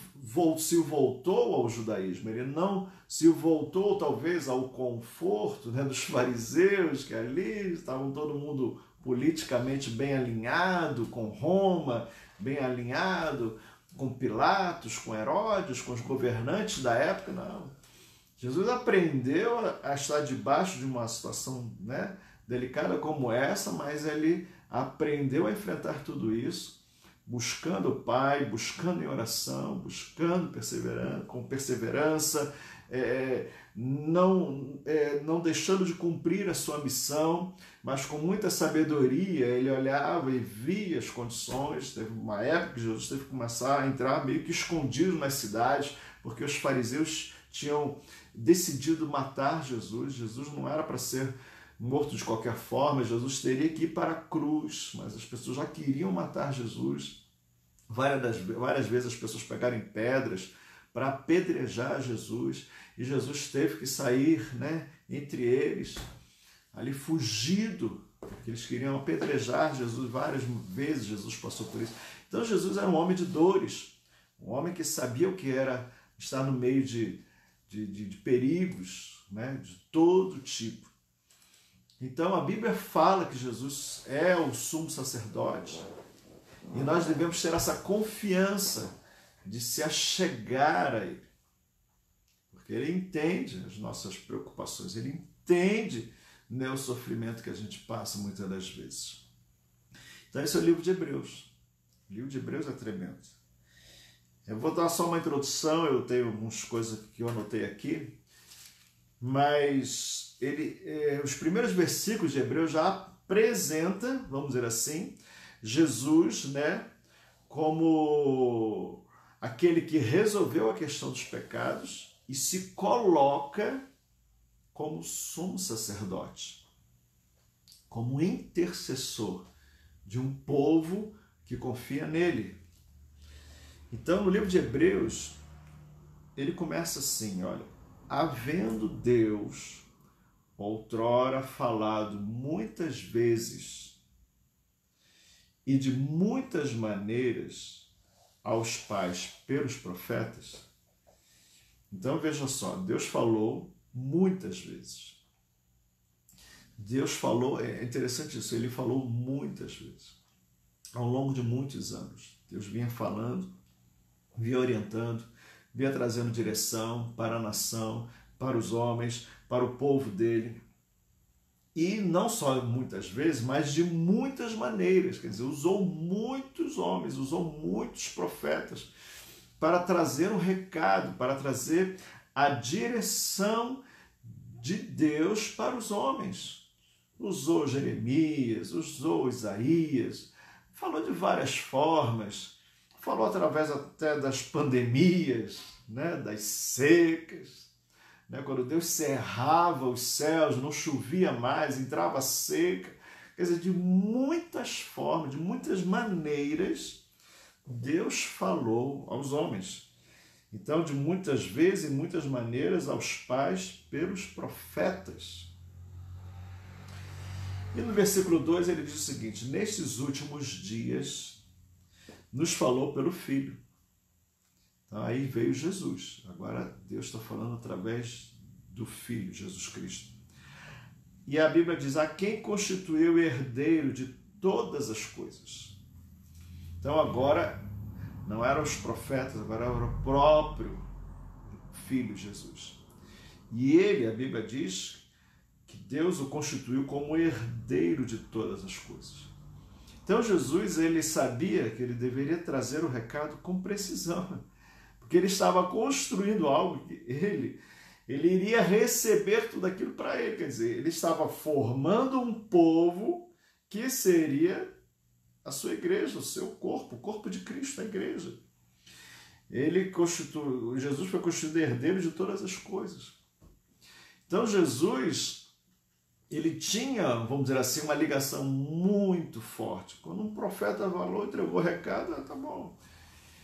se voltou ao judaísmo, ele não se voltou talvez ao conforto, né, dos fariseus, que ali estavam todo mundo politicamente bem alinhado com Roma, bem alinhado com Pilatos, com Herodes, com os governantes da época. Não. Jesus aprendeu a estar debaixo de uma situação, né, delicada como essa, mas ele aprendeu a enfrentar tudo isso, buscando o Pai, buscando em oração, buscando com perseverança, não deixando de cumprir a sua missão, mas com muita sabedoria. Ele olhava e via as condições. Teve uma época que Jesus teve que começar a entrar meio que escondido nas cidades, porque os fariseus tinham decidido matar Jesus. Jesus não era para ser morto de qualquer forma, Jesus teria que ir para a cruz, mas as pessoas já queriam matar Jesus. Várias vezes as pessoas pegaram pedras para apedrejar Jesus, e Jesus teve que sair, né, entre eles, ali fugido, porque eles queriam apedrejar Jesus. Várias vezes Jesus passou por isso. Então Jesus era um homem de dores, um homem que sabia o que era estar no meio de perigos, né, de todo tipo. Então a Bíblia fala que Jesus é o sumo sacerdote, e nós devemos ter essa confiança de se achegar a Ele, porque Ele entende as nossas preocupações, Ele entende, né, o sofrimento que a gente passa muitas das vezes. Então esse é o livro de Hebreus. O livro de Hebreus é tremendo. Eu vou dar só uma introdução, eu tenho algumas coisas que eu anotei aqui, mas os primeiros versículos de Hebreus já apresenta, vamos dizer assim, Jesus, né, como aquele que resolveu a questão dos pecados e se coloca como sumo sacerdote, como intercessor de um povo que confia nele. Então, no livro de Hebreus, ele começa assim, olha: havendo Deus outrora falado muitas vezes e de muitas maneiras aos pais pelos profetas. Então veja só, Deus falou muitas vezes. Deus falou, é interessante isso, ele falou muitas vezes, ao longo de muitos anos. Deus vinha falando, vinha orientando, vinha trazendo direção para a nação, para os homens, para o povo dele. E não só muitas vezes, mas de muitas maneiras. Quer dizer, usou muitos homens, usou muitos profetas para trazer um recado, para trazer a direção de Deus para os homens. Usou Jeremias, usou Isaías, falou de várias formas, falou através até das pandemias, né, das secas, né, quando Deus cerrava os céus, não chovia mais, entrava seca. Quer dizer, de muitas formas, de muitas maneiras, Deus falou aos homens. Então, de muitas vezes e muitas maneiras, aos pais pelos profetas. E no versículo 2 ele diz o seguinte: nestes últimos dias nos falou pelo Filho. Então aí veio Jesus. Agora Deus está falando através do Filho, Jesus Cristo. E a Bíblia diz: a quem constituiu herdeiro de todas as coisas. Então agora não eram os profetas, agora era o próprio Filho Jesus. E ele, a Bíblia diz, que Deus o constituiu como herdeiro de todas as coisas. Então Jesus, ele sabia que ele deveria trazer o recado com precisão, porque ele estava construindo algo que ele iria receber tudo aquilo para ele. Quer dizer, ele estava formando um povo que seria a sua igreja, o seu corpo, o corpo de Cristo, a igreja. Jesus foi constituído herdeiro de todas as coisas. Então Jesus, ele tinha, vamos dizer assim, uma ligação muito forte. Quando um profeta falou, entregou o recado, tá bom.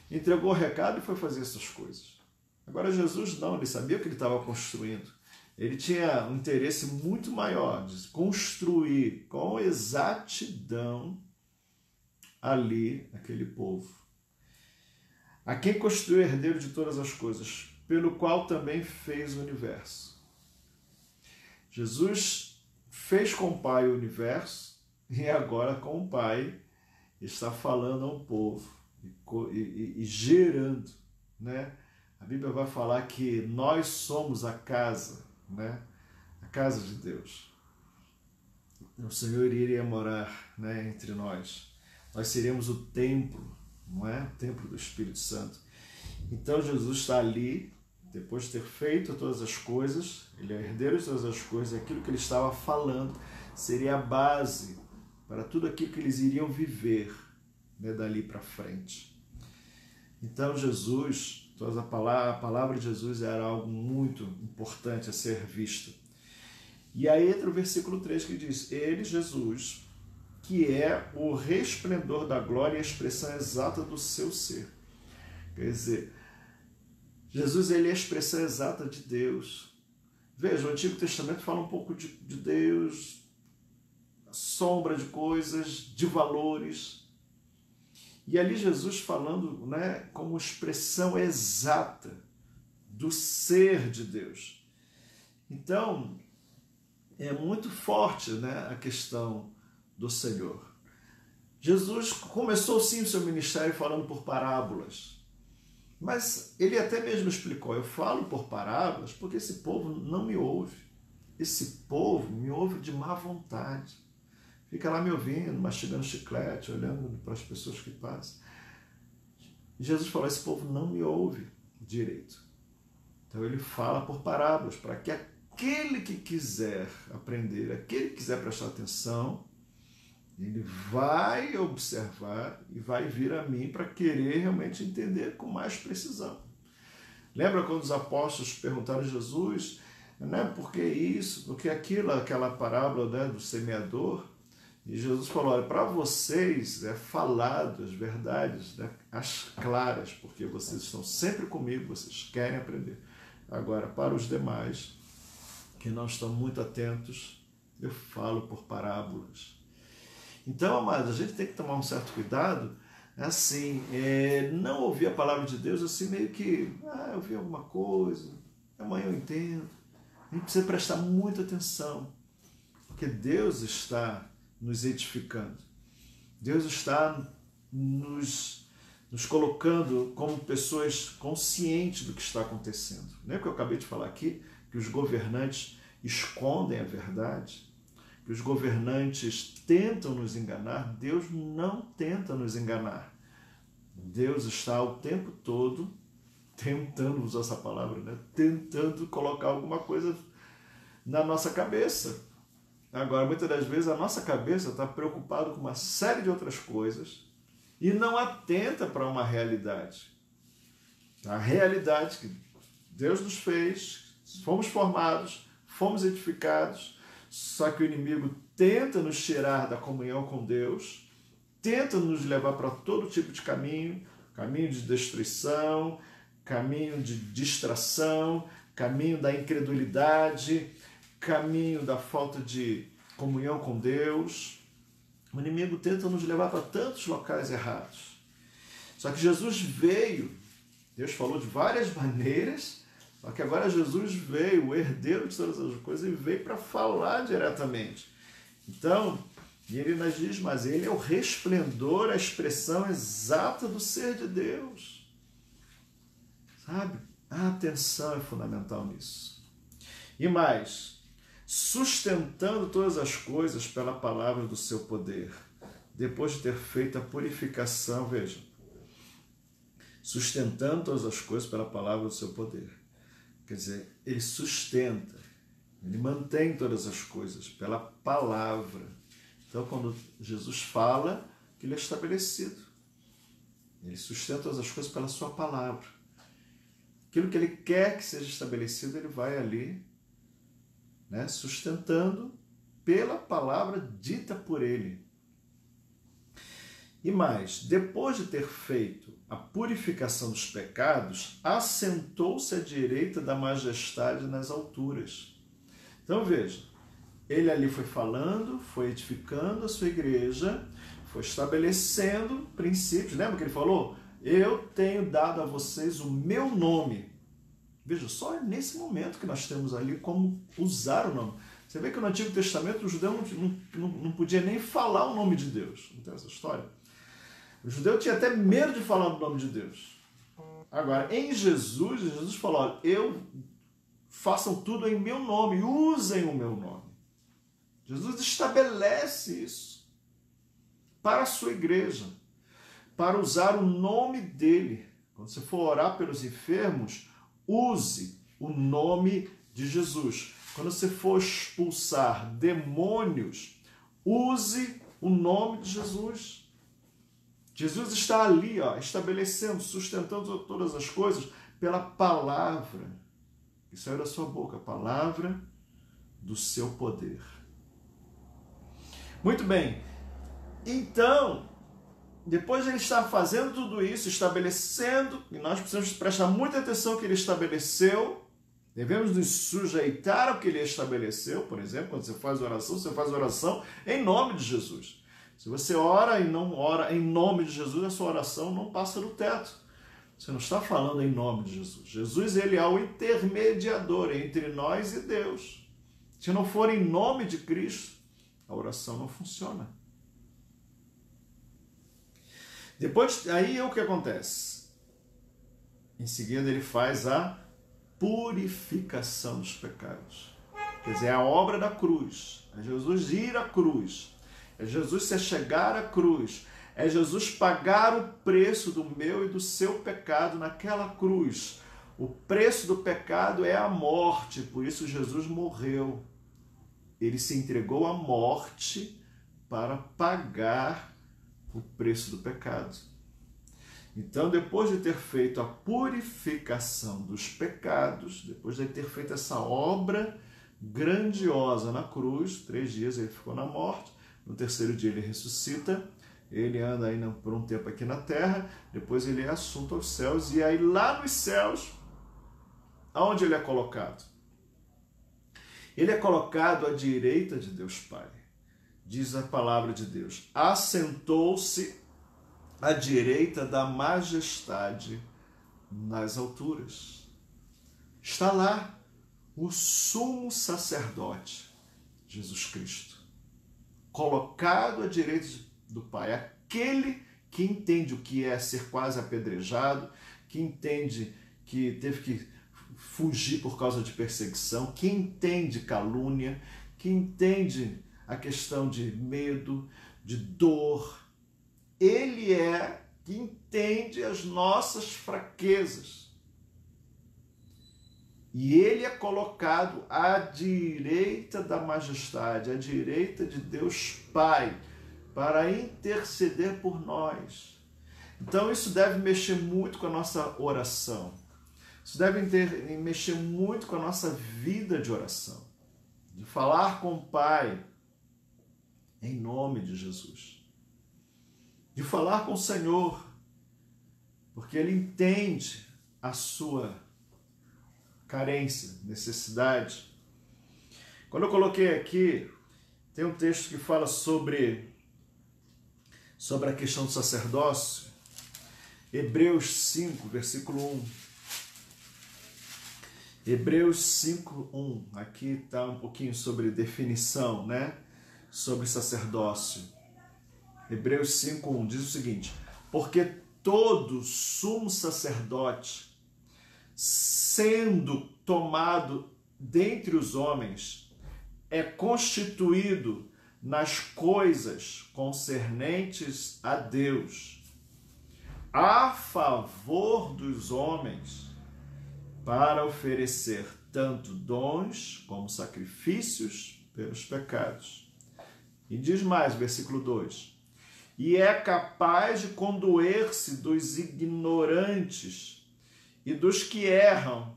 Entregou o recado e foi fazer essas coisas. Agora Jesus não, ele sabia o que ele estava construindo. Ele tinha um interesse muito maior de construir com exatidão ali aquele povo. A quem constituiu o herdeiro de todas as coisas, pelo qual também fez o universo. Jesus fez com o Pai o universo e agora com o Pai está falando ao povo e gerando, né? A Bíblia vai falar que nós somos a casa, né? A casa de Deus. O Senhor iria morar, né, entre nós. Nós seremos o templo, não é? O templo do Espírito Santo. Então Jesus está ali, depois de ter feito todas as coisas, ele é herdeiro de todas as coisas, e aquilo que ele estava falando seria a base para tudo aquilo que eles iriam viver, né, dali para frente. Então Jesus, a palavra de Jesus era algo muito importante a ser visto. E aí entra o versículo 3 que diz: ele, Jesus, que é o resplendor da glória e a expressão exata do seu ser. Quer dizer, Jesus, ele é a expressão exata de Deus. Veja, o Antigo Testamento fala um pouco de Deus, sombra de coisas, de valores. E ali Jesus falando, né, como expressão exata do ser de Deus. Então, é muito forte, né, a questão do Senhor. Jesus começou sim o seu ministério falando por parábolas. Mas ele até mesmo explicou, eu falo por parábolas porque esse povo não me ouve. Esse povo me ouve de má vontade. Fica lá me ouvindo, mastigando chiclete, olhando para as pessoas que passam. E Jesus falou, esse povo não me ouve direito. Então ele fala por parábolas, para que aquele que quiser aprender, aquele que quiser prestar atenção, ele vai observar e vai vir a mim para querer realmente entender com mais precisão. Lembra quando os apóstolos perguntaram a Jesus, né, por que isso, por que aquilo, aquela parábola, né, do semeador? E Jesus falou, olha, para vocês é falado as verdades, né, as claras, porque vocês estão sempre comigo, vocês querem aprender. Agora, para os demais, que não estão muito atentos, eu falo por parábolas. Então, amados, a gente tem que tomar um certo cuidado, assim, não ouvir a palavra de Deus assim meio que, eu vi alguma coisa, amanhã eu entendo. A gente precisa prestar muita atenção, porque Deus está nos edificando. Deus está nos colocando como pessoas conscientes do que está acontecendo. Não é o que eu acabei de falar aqui, que os governantes escondem a verdade, que os governantes tentam nos enganar. Deus não tenta nos enganar. Deus está o tempo todo tentando, usar essa palavra, né? Tentando colocar alguma coisa na nossa cabeça. Agora, muitas das vezes a nossa cabeça está preocupada com uma série de outras coisas e não atenta para uma realidade. A realidade que Deus nos fez, fomos formados, fomos edificados, só que o inimigo tenta nos tirar da comunhão com Deus, tenta nos levar para todo tipo de caminho, caminho de destruição, caminho de distração, caminho da incredulidade, caminho da falta de comunhão com Deus. O inimigo tenta nos levar para tantos locais errados. Só que Jesus veio, Deus falou de várias maneiras, só que agora Jesus veio, o herdeiro de todas as coisas, e veio para falar diretamente. Então, ele nos diz, mas ele é o resplendor, a expressão exata do ser de Deus. Sabe? A atenção é fundamental nisso. E mais, sustentando todas as coisas pela palavra do seu poder, depois de ter feito a purificação, veja, sustentando todas as coisas pela palavra do seu poder. Quer dizer, ele sustenta, ele mantém todas as coisas pela palavra. Então, quando Jesus fala, ele é estabelecido. Ele sustenta todas as coisas pela sua palavra. Aquilo que ele quer que seja estabelecido, ele vai ali, né, sustentando pela palavra dita por ele. E mais, depois de ter feito a purificação dos pecados, assentou-se à direita da majestade nas alturas. Então veja, ele ali foi falando, foi edificando a sua igreja, foi estabelecendo princípios. Lembra que ele falou? Eu tenho dado a vocês o meu nome. Veja, só é nesse momento que nós temos ali como usar o nome. Você vê que no Antigo Testamento o judeu não podia nem falar o nome de Deus. Não tem essa história? O judeu tinha até medo de falar o nome de Deus. Agora, em Jesus falou, olha, façam tudo em meu nome, usem o meu nome. Jesus estabelece isso para a sua igreja, para usar o nome dele. Quando você for orar pelos enfermos, use o nome de Jesus. Quando você for expulsar demônios, use o nome de Jesus. Jesus está ali, estabelecendo, sustentando todas as coisas pela palavra que saiu da sua boca, a palavra do seu poder. Muito bem, então, depois de ele estar fazendo tudo isso, estabelecendo, e nós precisamos prestar muita atenção ao que ele estabeleceu, devemos nos sujeitar ao que ele estabeleceu. Por exemplo, quando você faz oração em nome de Jesus. Se você ora e não ora em nome de Jesus, a sua oração não passa do teto. Você não está falando em nome de Jesus. Jesus, ele é o intermediador entre nós e Deus. Se não for em nome de Cristo, a oração não funciona. Depois, aí o que acontece? Em seguida ele faz a purificação dos pecados. Quer dizer, é a obra da cruz. É Jesus ir à cruz. É Jesus se chegar à cruz. É Jesus pagar o preço do meu e do seu pecado naquela cruz. O preço do pecado é a morte, por isso Jesus morreu. Ele se entregou à morte para pagar o preço do pecado. Então, depois de ter feito a purificação dos pecados, depois de ter feito essa obra grandiosa na cruz, 3 dias ele ficou na morte, no 3º dia ele ressuscita, ele anda ainda por um tempo aqui na terra, depois ele é assunto aos céus, e aí lá nos céus, aonde ele é colocado? Ele é colocado à direita de Deus Pai. Diz a palavra de Deus, assentou-se à direita da majestade nas alturas. Está lá o sumo sacerdote, Jesus Cristo, colocado à direita do Pai, aquele que entende o que é ser quase apedrejado, que entende que teve que fugir por causa de perseguição, que entende calúnia, que entende a questão de medo, de dor. Ele é que entende as nossas fraquezas. E ele é colocado à direita da majestade, à direita de Deus Pai, para interceder por nós. Então isso deve mexer muito com a nossa oração. Isso deve mexer muito com a nossa vida de oração. De falar com o Pai em nome de Jesus. De falar com o Senhor, porque Ele entende a sua carência, necessidade. Quando eu coloquei aqui, tem um texto que fala sobre a questão do sacerdócio, Hebreus 5, versículo 1. Hebreus 5, 1. Aqui está um pouquinho sobre definição, né? Sobre sacerdócio. Hebreus 5, 1 diz o seguinte: porque todo sumo sacerdote, sendo tomado dentre os homens, é constituído nas coisas concernentes a Deus, a favor dos homens, para oferecer tanto dons como sacrifícios pelos pecados. E diz mais, versículo 2: e é capaz de condoer-se dos ignorantes e dos que erram,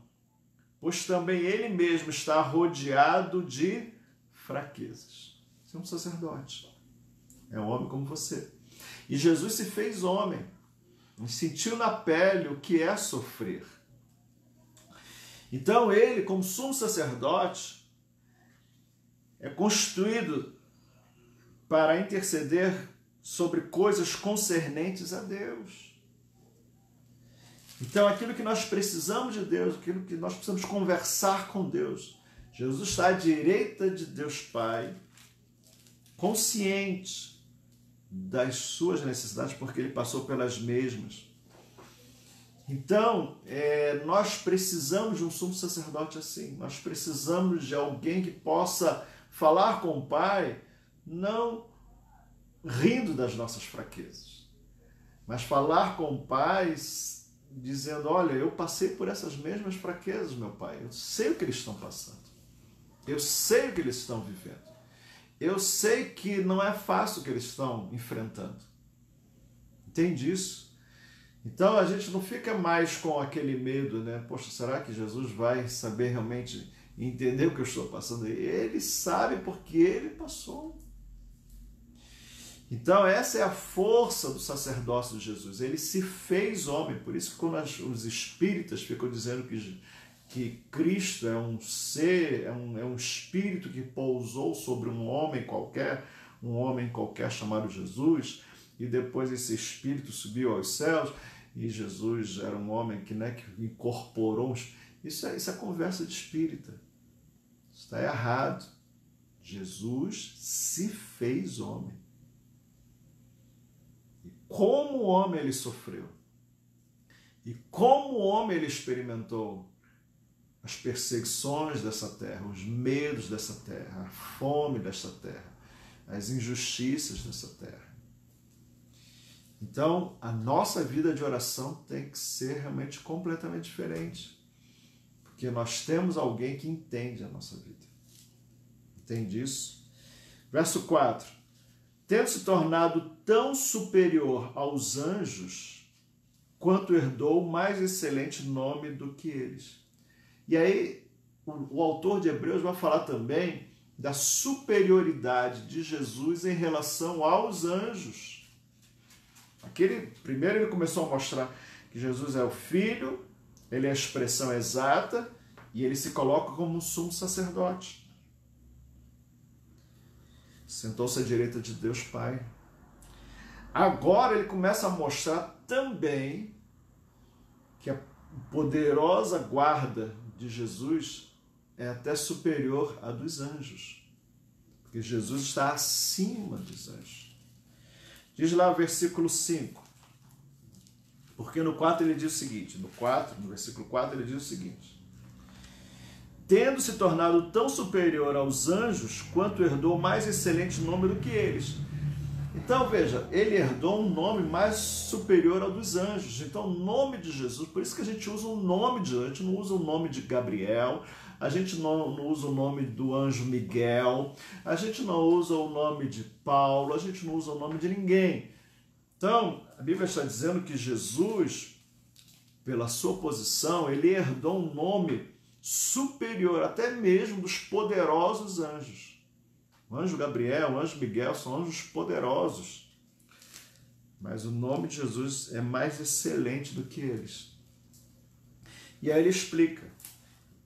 pois também ele mesmo está rodeado de fraquezas. é um sacerdote. É um homem como você. E Jesus se fez homem. E sentiu na pele o que é sofrer. Então ele, como sumo sacerdote, é constituído para interceder sobre coisas concernentes a Deus. Então aquilo que nós precisamos de Deus, aquilo que nós precisamos conversar com Deus, Jesus está à direita de Deus Pai, consciente das suas necessidades, porque ele passou pelas mesmas. Então, nós precisamos de um sumo sacerdote assim. Nós precisamos de alguém que possa falar com o Pai, não rindo das nossas fraquezas, mas falar com o Pai dizendo, olha, eu passei por essas mesmas fraquezas, meu Pai. Eu sei o que eles estão passando. Eu sei o que eles estão vivendo. Eu sei que não é fácil o que eles estão enfrentando. Entende isso? Então a gente não fica mais com aquele medo, né? Poxa, será que Jesus vai saber realmente entender o que eu estou passando? Ele sabe porque ele passou. Então essa é a força do sacerdócio de Jesus. Ele se fez homem. Por isso que quando os espíritas ficam dizendo que Cristo é um ser, é um espírito que pousou sobre um homem qualquer chamado Jesus, e depois esse espírito subiu aos céus, e Jesus era um homem que incorporou. Isso é conversa de espírita. Isso está errado. Jesus se fez homem. E como homem ele sofreu. E como homem ele experimentou as perseguições dessa terra, os medos dessa terra, a fome dessa terra, as injustiças dessa terra. Então, a nossa vida de oração tem que ser realmente completamente diferente, porque nós temos alguém que entende a nossa vida. Entende isso? Verso 4. Tendo se tornado tão superior aos anjos, quanto herdou mais excelente nome do que eles. E aí, o autor de Hebreus vai falar também da superioridade de Jesus em relação aos anjos. Primeiro ele começou a mostrar que Jesus é o Filho, ele é a expressão exata, e ele se coloca como um sumo sacerdote. Sentou-se à direita de Deus Pai. Agora ele começa a mostrar também que a poderosa guarda de Jesus é até superior à dos anjos, porque Jesus está acima dos anjos. Diz lá o versículo 5, porque no 4 ele diz o seguinte, no versículo 4 ele diz o seguinte: tendo se tornado tão superior aos anjos, quanto herdou mais excelente nome do que eles. Então veja, ele herdou um nome mais superior ao dos anjos. Então o nome de Jesus, por isso que a gente usa o nome de Jesus, a gente não usa o nome de Gabriel, a gente não usa o nome do anjo Miguel, a gente não usa o nome de Paulo, a gente não usa o nome de ninguém. Então a Bíblia está dizendo que Jesus, pela sua posição, ele herdou um nome superior até mesmo dos poderosos anjos. O anjo Gabriel, o anjo Miguel são anjos poderosos, mas o nome de Jesus é mais excelente do que eles. E aí ele explica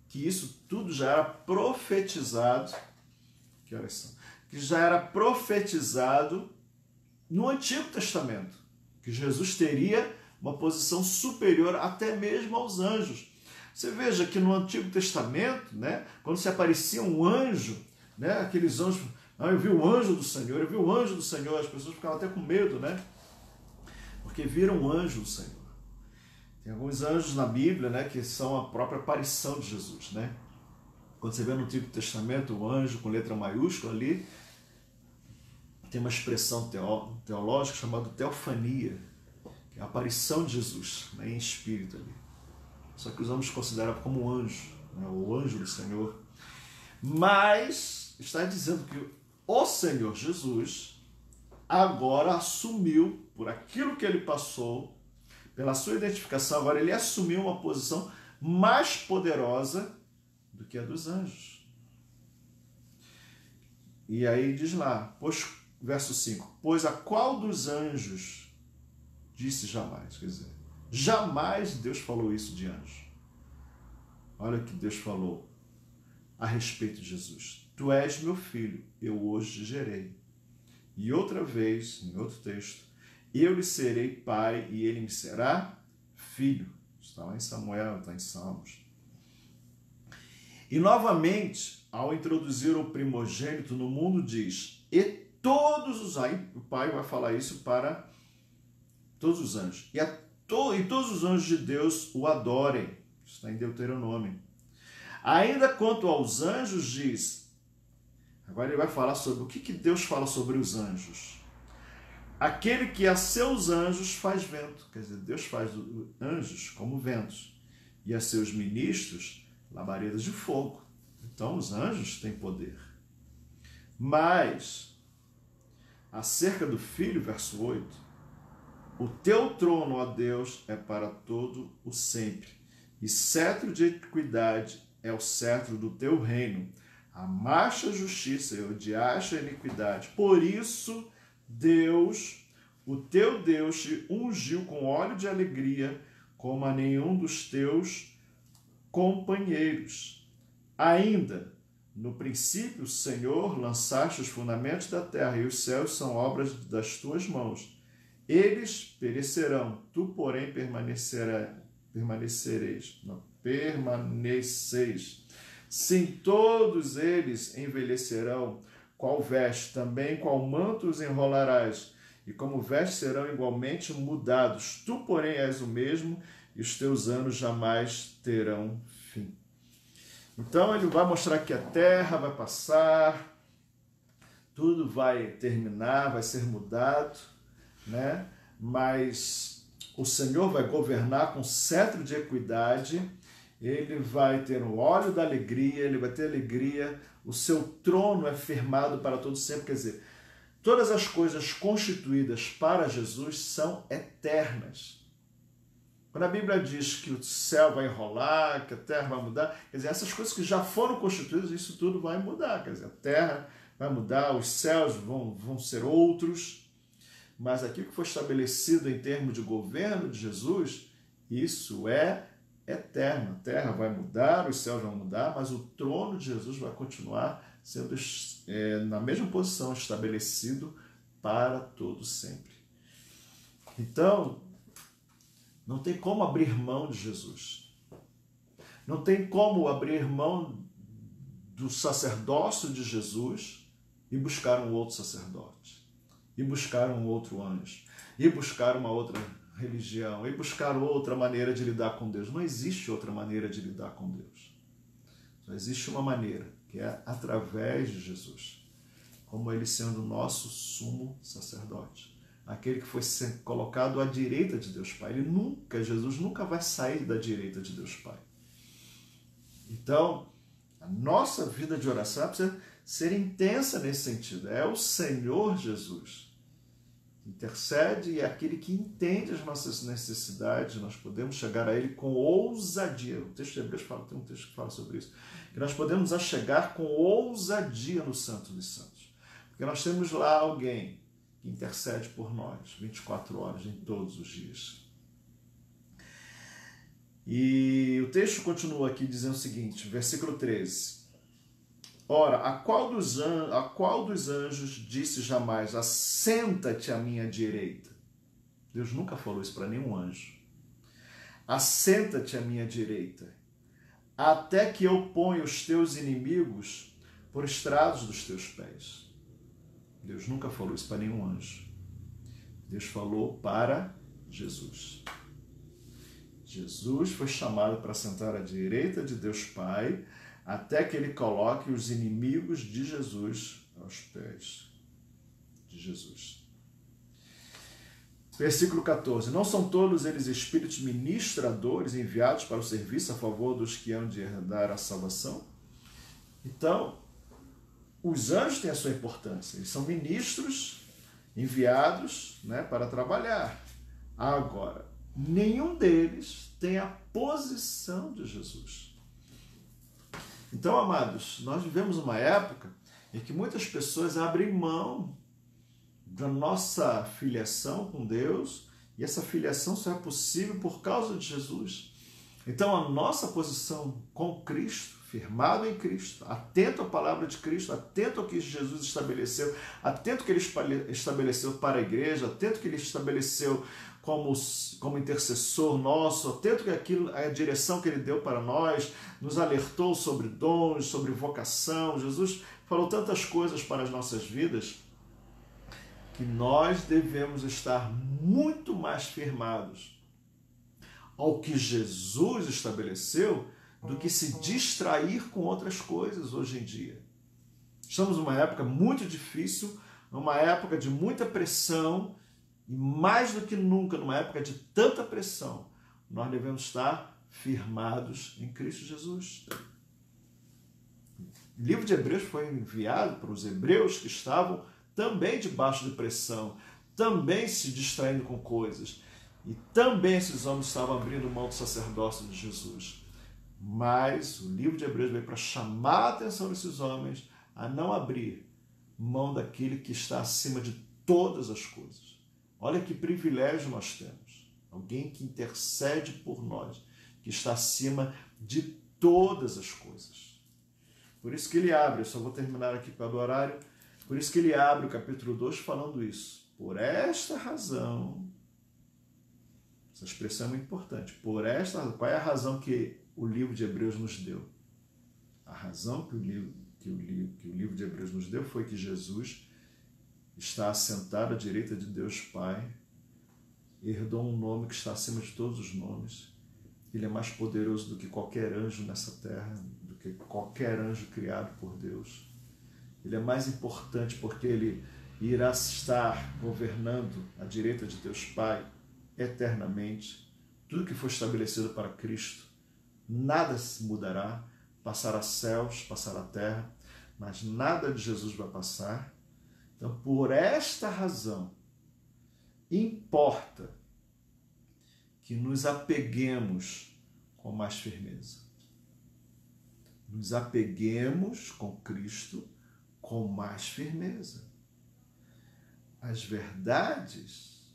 que isso tudo já era profetizado, que horas são? Que já era profetizado no Antigo Testamento, que Jesus teria uma posição superior até mesmo aos anjos. Você veja que no Antigo Testamento, né, quando se aparecia um anjo, né, aqueles anjos, eu vi o anjo do Senhor, eu vi o anjo do Senhor, as pessoas ficavam até com medo, né? Porque viram o anjo do Senhor. Tem alguns anjos na Bíblia, né, que são a própria aparição de Jesus, né? Quando você vê no Antigo Testamento o anjo com letra maiúscula ali, tem uma expressão teológica chamada teofania, que é a aparição de Jesus, né, em espírito ali. Só que os homens consideravam como um anjo, né, o anjo do Senhor. Mas está dizendo que o Senhor Jesus agora assumiu, por aquilo que ele passou, pela sua identificação, agora ele assumiu uma posição mais poderosa do que a dos anjos. E aí diz lá, verso 5, pois a qual dos anjos disse jamais? Quer dizer, jamais Deus falou isso de anjo. Olha o que Deus falou a respeito de Jesus. Tu és meu filho, eu hoje te gerei. E outra vez, em outro texto, eu lhe serei pai e ele me será filho. Está lá em Samuel, está em Salmos. E novamente, ao introduzir o primogênito no mundo, diz, e todos os... Aí o pai vai falar isso para todos os anjos. E todos os anjos de Deus o adorem. Está em Deuteronômio. Ainda quanto aos anjos, diz... Agora ele vai falar sobre... O que Deus fala sobre os anjos? Aquele que a seus anjos faz vento. Quer dizer, Deus faz anjos como ventos. E a seus ministros, labaredas de fogo. Então, os anjos têm poder. Mas, acerca do Filho, verso 8, o teu trono, ó Deus, é para todo o sempre. E cetro de equidade é o cetro do teu reino. Amaste a justiça e odiaste a iniquidade. Por isso, Deus, o teu Deus, te ungiu com óleo de alegria, como a nenhum dos teus companheiros. Ainda, no princípio, Senhor, lançaste os fundamentos da terra, e os céus são obras das tuas mãos. Eles perecerão, tu, porém, permanecereis. Sim, todos eles envelhecerão, qual veste, também qual manto os enrolarás, e como veste serão igualmente mudados. Tu, porém, és o mesmo, e os teus anos jamais terão fim. Então ele vai mostrar que a terra vai passar, tudo vai terminar, vai ser mudado, né? Mas o Senhor vai governar com cetro de equidade, ele vai ter o óleo da alegria, ele vai ter alegria, o seu trono é firmado para todo sempre, quer dizer, todas as coisas constituídas para Jesus são eternas. Quando a Bíblia diz que o céu vai enrolar, que a terra vai mudar, quer dizer, essas coisas que já foram constituídas, isso tudo vai mudar, quer dizer, a terra vai mudar, os céus vão ser outros, mas aquilo que foi estabelecido em termos de governo de Jesus, isso é eterno. A terra vai mudar, os céus vão mudar, mas o trono de Jesus vai continuar sendo na mesma posição, estabelecido para todo sempre. Então, não tem como abrir mão de Jesus. Não tem como abrir mão do sacerdócio de Jesus e buscar um outro sacerdote, e buscar um outro anjo, e buscar uma outra religião, e buscar outra maneira de lidar com Deus. Não existe outra maneira de lidar com Deus. Só existe uma maneira, que é através de Jesus, como ele sendo o nosso sumo sacerdote. Aquele que foi colocado à direita de Deus Pai. Jesus nunca vai sair da direita de Deus Pai. Então, a nossa vida de oração precisa ser intensa nesse sentido. É o Senhor Jesus que intercede e é aquele que entende as nossas necessidades. Nós podemos chegar a Ele com ousadia. O texto de Hebreus tem um texto que fala sobre isso. Que nós podemos chegar com ousadia no Santo dos Santos. Porque nós temos lá alguém que intercede por nós 24 horas em todos os dias. E o texto continua aqui dizendo o seguinte, versículo 13. Ora, a qual dos anjos disse jamais, assenta-te à minha direita? Deus nunca falou isso para nenhum anjo. Assenta-te à minha direita, até que eu ponha os teus inimigos por estrados dos teus pés. Deus nunca falou isso para nenhum anjo. Deus falou para Jesus. Jesus foi chamado para sentar à direita de Deus Pai, até que ele coloque os inimigos de Jesus aos pés de Jesus. Versículo 14. Não são todos eles espíritos ministradores enviados para o serviço a favor dos que hão de herdar a salvação? Então, os anjos têm a sua importância, eles são ministros enviados, né, para trabalhar. Agora, nenhum deles tem a posição de Jesus. Então, amados, nós vivemos uma época e que muitas pessoas abrem mão da nossa filiação com Deus, e essa filiação só é possível por causa de Jesus. Então a nossa posição com Cristo, firmado em Cristo, atento à palavra de Cristo, atento ao que Jesus estabeleceu, atento ao que Ele estabeleceu para a igreja, atento ao que Ele estabeleceu como intercessor nosso, atento que a direção que Ele deu para nós, nos alertou sobre dons, sobre vocação. Jesus falou tantas coisas para as nossas vidas, que nós devemos estar muito mais firmados ao que Jesus estabeleceu do que se distrair com outras coisas hoje em dia. Estamos numa época muito difícil, numa época de muita pressão, e mais do que nunca, numa época de tanta pressão, nós devemos estar firmados em Cristo Jesus. O livro de Hebreus foi enviado para os hebreus que estavam também debaixo de pressão, também se distraindo com coisas, e também esses homens estavam abrindo mão do sacerdócio de Jesus. Mas o livro de Hebreus veio para chamar a atenção desses homens a não abrir mão daquele que está acima de todas as coisas. Olha que privilégio nós temos. Alguém que intercede por nós, que está acima de todas as coisas. Por isso que ele abre, eu só vou terminar aqui para o horário, por isso que ele abre o capítulo 2 falando isso. Por esta razão, essa expressão é muito importante, qual é a razão que o livro de Hebreus nos deu? A razão que o livro de Hebreus nos deu foi que Jesus está assentado à direita de Deus Pai, herdou um nome que está acima de todos os nomes, ele é mais poderoso do que qualquer anjo nessa terra, do que qualquer anjo criado por Deus. Ele é mais importante porque ele irá estar governando à direita de Deus Pai eternamente. Tudo que foi estabelecido para Cristo, nada se mudará, passará céus, passará terra, mas nada de Jesus vai passar. Então, por esta razão, importa que nos apeguemos com mais firmeza. Nos apeguemos com Cristo com mais firmeza. As verdades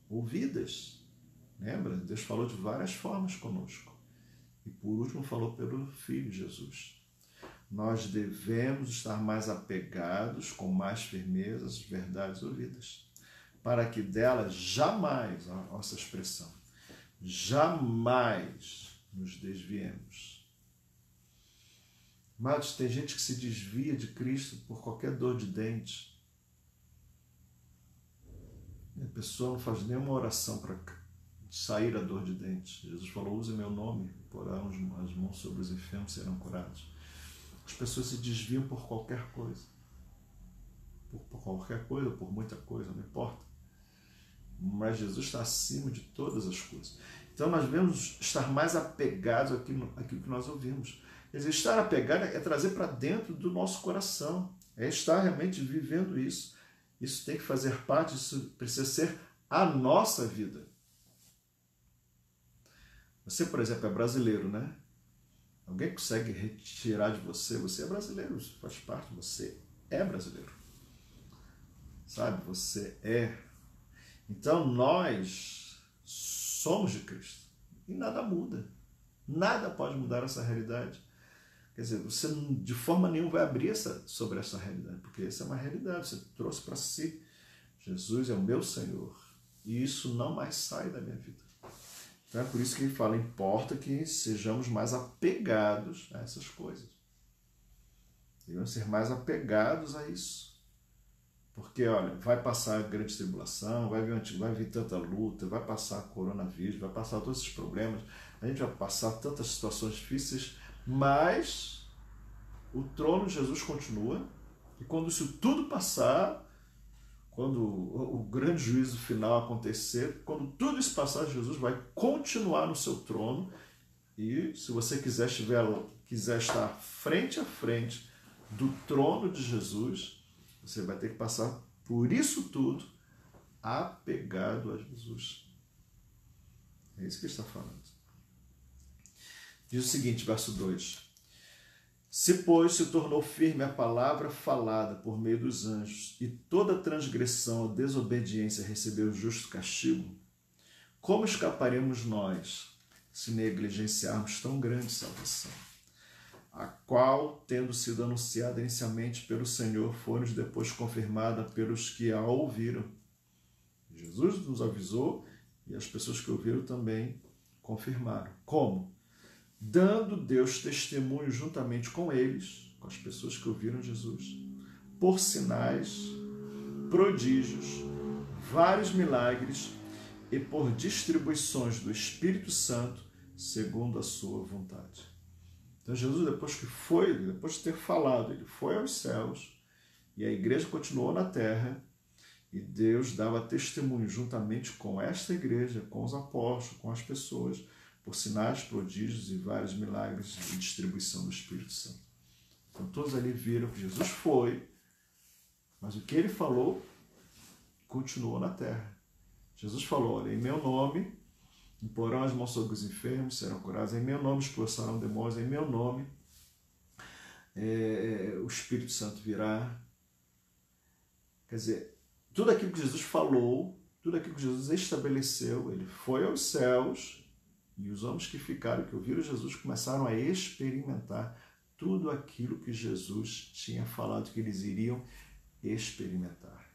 ouvidas. Lembra? Deus falou de várias formas conosco. E por último falou pelo Filho Jesus. Nós devemos estar mais apegados com mais firmeza às verdades ouvidas, para que delas jamais, a nossa expressão, jamais nos desviemos. Mas tem gente que se desvia de Cristo por qualquer dor de dente. A pessoa não faz nenhuma oração para sair a dor de dente. Jesus falou, use meu nome, porão as mãos sobre os enfermos, serão curados. As pessoas se desviam por qualquer coisa. Por qualquer coisa, por muita coisa, não importa. Mas Jesus está acima de todas as coisas. Então nós devemos estar mais apegados àquilo que nós ouvimos. Quer dizer, estar apegado é trazer para dentro do nosso coração. É estar realmente vivendo isso. Isso tem que fazer parte, isso precisa ser a nossa vida. Você, por exemplo, é brasileiro, né? Alguém consegue retirar de você? Você é brasileiro, isso faz parte, você é brasileiro. Sabe? Você é. Então nós somos de Cristo. E nada muda. Nada pode mudar essa realidade. Quer dizer, você de forma nenhuma vai abrir sobre essa realidade, porque essa é uma realidade, você trouxe para si. Jesus é o meu Senhor. E isso não mais sai da minha vida. Então é por isso que ele fala, importa que sejamos mais apegados a essas coisas. Devemos ser mais apegados a isso. Porque, olha, vai passar a grande tribulação, vai vir tanta luta, vai passar coronavírus, vai passar todos esses problemas, a gente vai passar tantas situações difíceis, mas o trono de Jesus continua, e quando isso tudo passar, quando o grande juízo final acontecer, quando tudo isso passar, Jesus vai continuar no seu trono, e se você quiser estar frente a frente do trono de Jesus, você vai ter que passar por isso tudo apegado a Jesus. É isso que ele está falando. Diz o seguinte, verso 2. Se, pois, se tornou firme a palavra falada por meio dos anjos, e toda transgressão ou desobediência recebeu justo castigo, como escaparemos nós se negligenciarmos tão grande salvação, a qual, tendo sido anunciada inicialmente pelo Senhor, foi-nos depois confirmada pelos que a ouviram? Jesus nos avisou e as pessoas que ouviram também confirmaram. Como? Dando Deus testemunho juntamente com eles, com as pessoas que ouviram Jesus, por sinais, prodígios, vários milagres e por distribuições do Espírito Santo, segundo a sua vontade. Então Jesus, depois de ter falado, ele foi aos céus e a igreja continuou na terra e Deus dava testemunho juntamente com esta igreja, com os apóstolos, com as pessoas, por sinais, prodígios e vários milagres e distribuição do Espírito Santo. Então todos ali viram que Jesus foi, mas o que ele falou continuou na terra. Jesus falou, olha, em meu nome imporão as mãos sobre os enfermos, serão curados, em meu nome expulsarão demônios, em meu nome o Espírito Santo virá. Quer dizer, tudo aquilo que Jesus falou, tudo aquilo que Jesus estabeleceu, ele foi aos céus, e os homens que ficaram, que ouviram Jesus, começaram a experimentar tudo aquilo que Jesus tinha falado que eles iriam experimentar.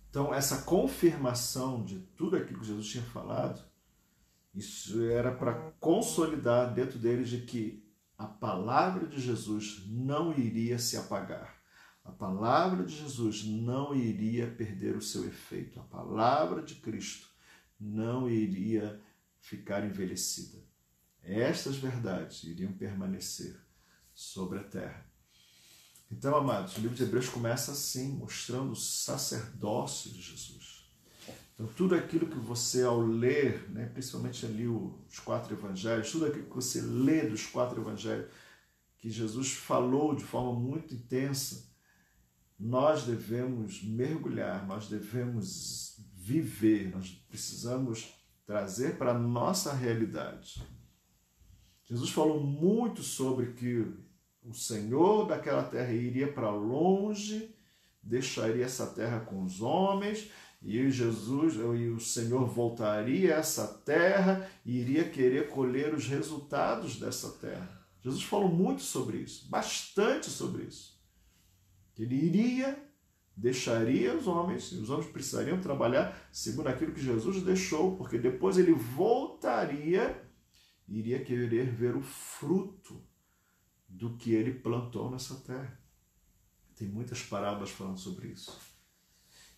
Então, essa confirmação de tudo aquilo que Jesus tinha falado, isso era para consolidar dentro deles de que a palavra de Jesus não iria se apagar. A palavra de Jesus não iria perder o seu efeito. A palavra de Cristo não iria ficar envelhecida. Estas verdades iriam permanecer sobre a terra. Então, amados, o livro de Hebreus começa assim, mostrando o sacerdócio de Jesus. Então, tudo aquilo que você, ao ler, né, principalmente ali os 4 evangelhos, tudo aquilo que você lê dos 4 evangelhos, que Jesus falou de forma muito intensa, nós devemos mergulhar, nós devemos viver, nós precisamos trazer para a nossa realidade. Jesus falou muito sobre que o Senhor daquela terra iria para longe, deixaria essa terra com os homens, e o Senhor voltaria a essa terra e iria querer colher os resultados dessa terra. Jesus falou muito sobre isso, bastante sobre isso. Ele iria, deixaria os homens, e os homens precisariam trabalhar segundo aquilo que Jesus deixou, porque depois ele voltaria e iria querer ver o fruto do que ele plantou nessa terra. Tem muitas parábolas falando sobre isso.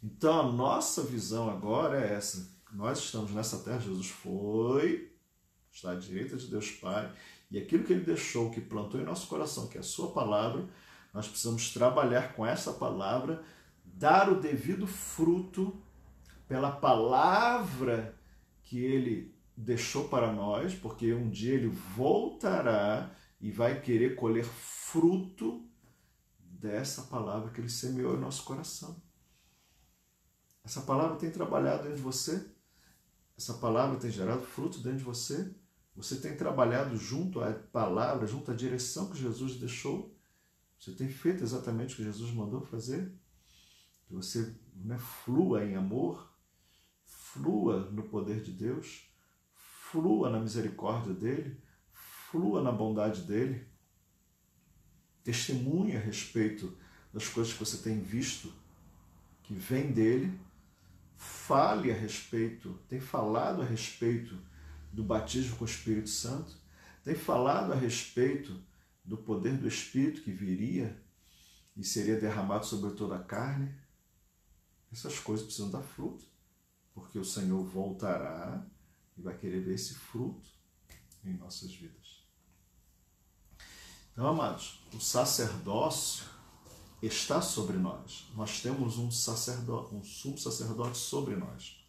Então a nossa visão agora é essa. Nós estamos nessa terra, Jesus foi, está à direita de Deus Pai, e aquilo que ele deixou, que plantou em nosso coração, que é a sua palavra, nós precisamos trabalhar com essa palavra, dar o devido fruto pela palavra que ele deixou para nós, porque um dia ele voltará e vai querer colher fruto dessa palavra que ele semeou em nosso coração. Essa palavra tem trabalhado dentro de você? Essa palavra tem gerado fruto dentro de você? Você tem trabalhado junto à palavra, junto à direção que Jesus deixou? Você tem feito exatamente o que Jesus mandou fazer? Que você flua em amor, flua no poder de Deus, flua na misericórdia dele, flua na bondade dele. Testemunhe a respeito das coisas que você tem visto, que vem dele. Fale a respeito, tem falado a respeito do batismo com o Espírito Santo, tem falado a respeito do poder do Espírito que viria e seria derramado sobre toda a carne. Essas coisas precisam dar fruto, porque o Senhor voltará e vai querer ver esse fruto em nossas vidas. Então, amados, o sacerdócio está sobre nós. Nós temos um sumo sacerdote sobre nós,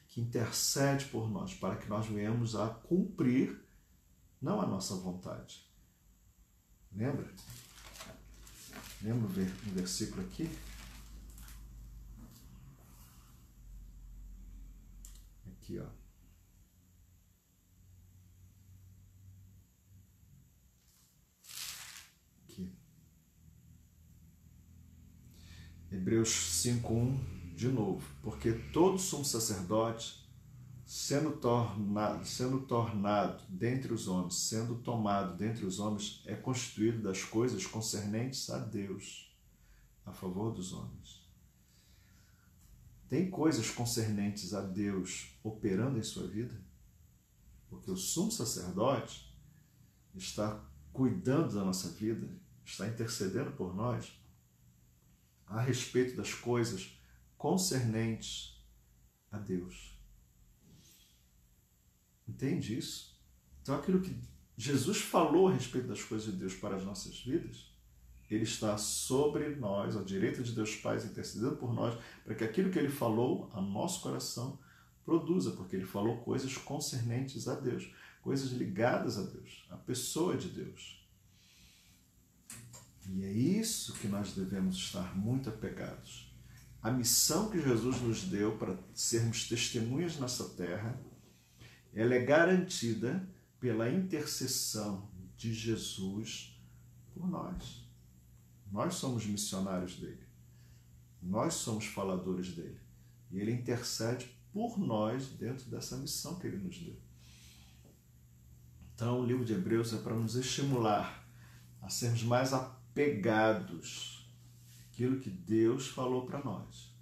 que intercede por nós, para que nós venhamos a cumprir, não a nossa vontade. Lembra? Lembra um versículo aqui? Aqui, ó. Hebreus 5:1 de novo. Porque todo sumo sacerdote, sendo tornado dentre os homens, sendo tomado dentre os homens, é constituído das coisas concernentes a Deus, a favor dos homens. Tem coisas concernentes a Deus operando em sua vida? Porque o sumo sacerdote está cuidando da nossa vida, está intercedendo por nós a respeito das coisas concernentes a Deus. Entende isso? Então, aquilo que Jesus falou a respeito das coisas de Deus para as nossas vidas, Ele está sobre nós, à direita de Deus Pai, intercedendo por nós, para que aquilo que Ele falou a nosso coração produza, porque Ele falou coisas concernentes a Deus, coisas ligadas a Deus, a pessoa de Deus. E é isso que nós devemos estar muito apegados. A missão que Jesus nos deu para sermos testemunhas nessa terra, ela é garantida pela intercessão de Jesus por nós. Nós somos missionários dele. Nós somos faladores dele. E ele intercede por nós dentro dessa missão que ele nos deu. Então, o livro de Hebreus é para nos estimular a sermos mais apegados àquilo que Deus falou para nós.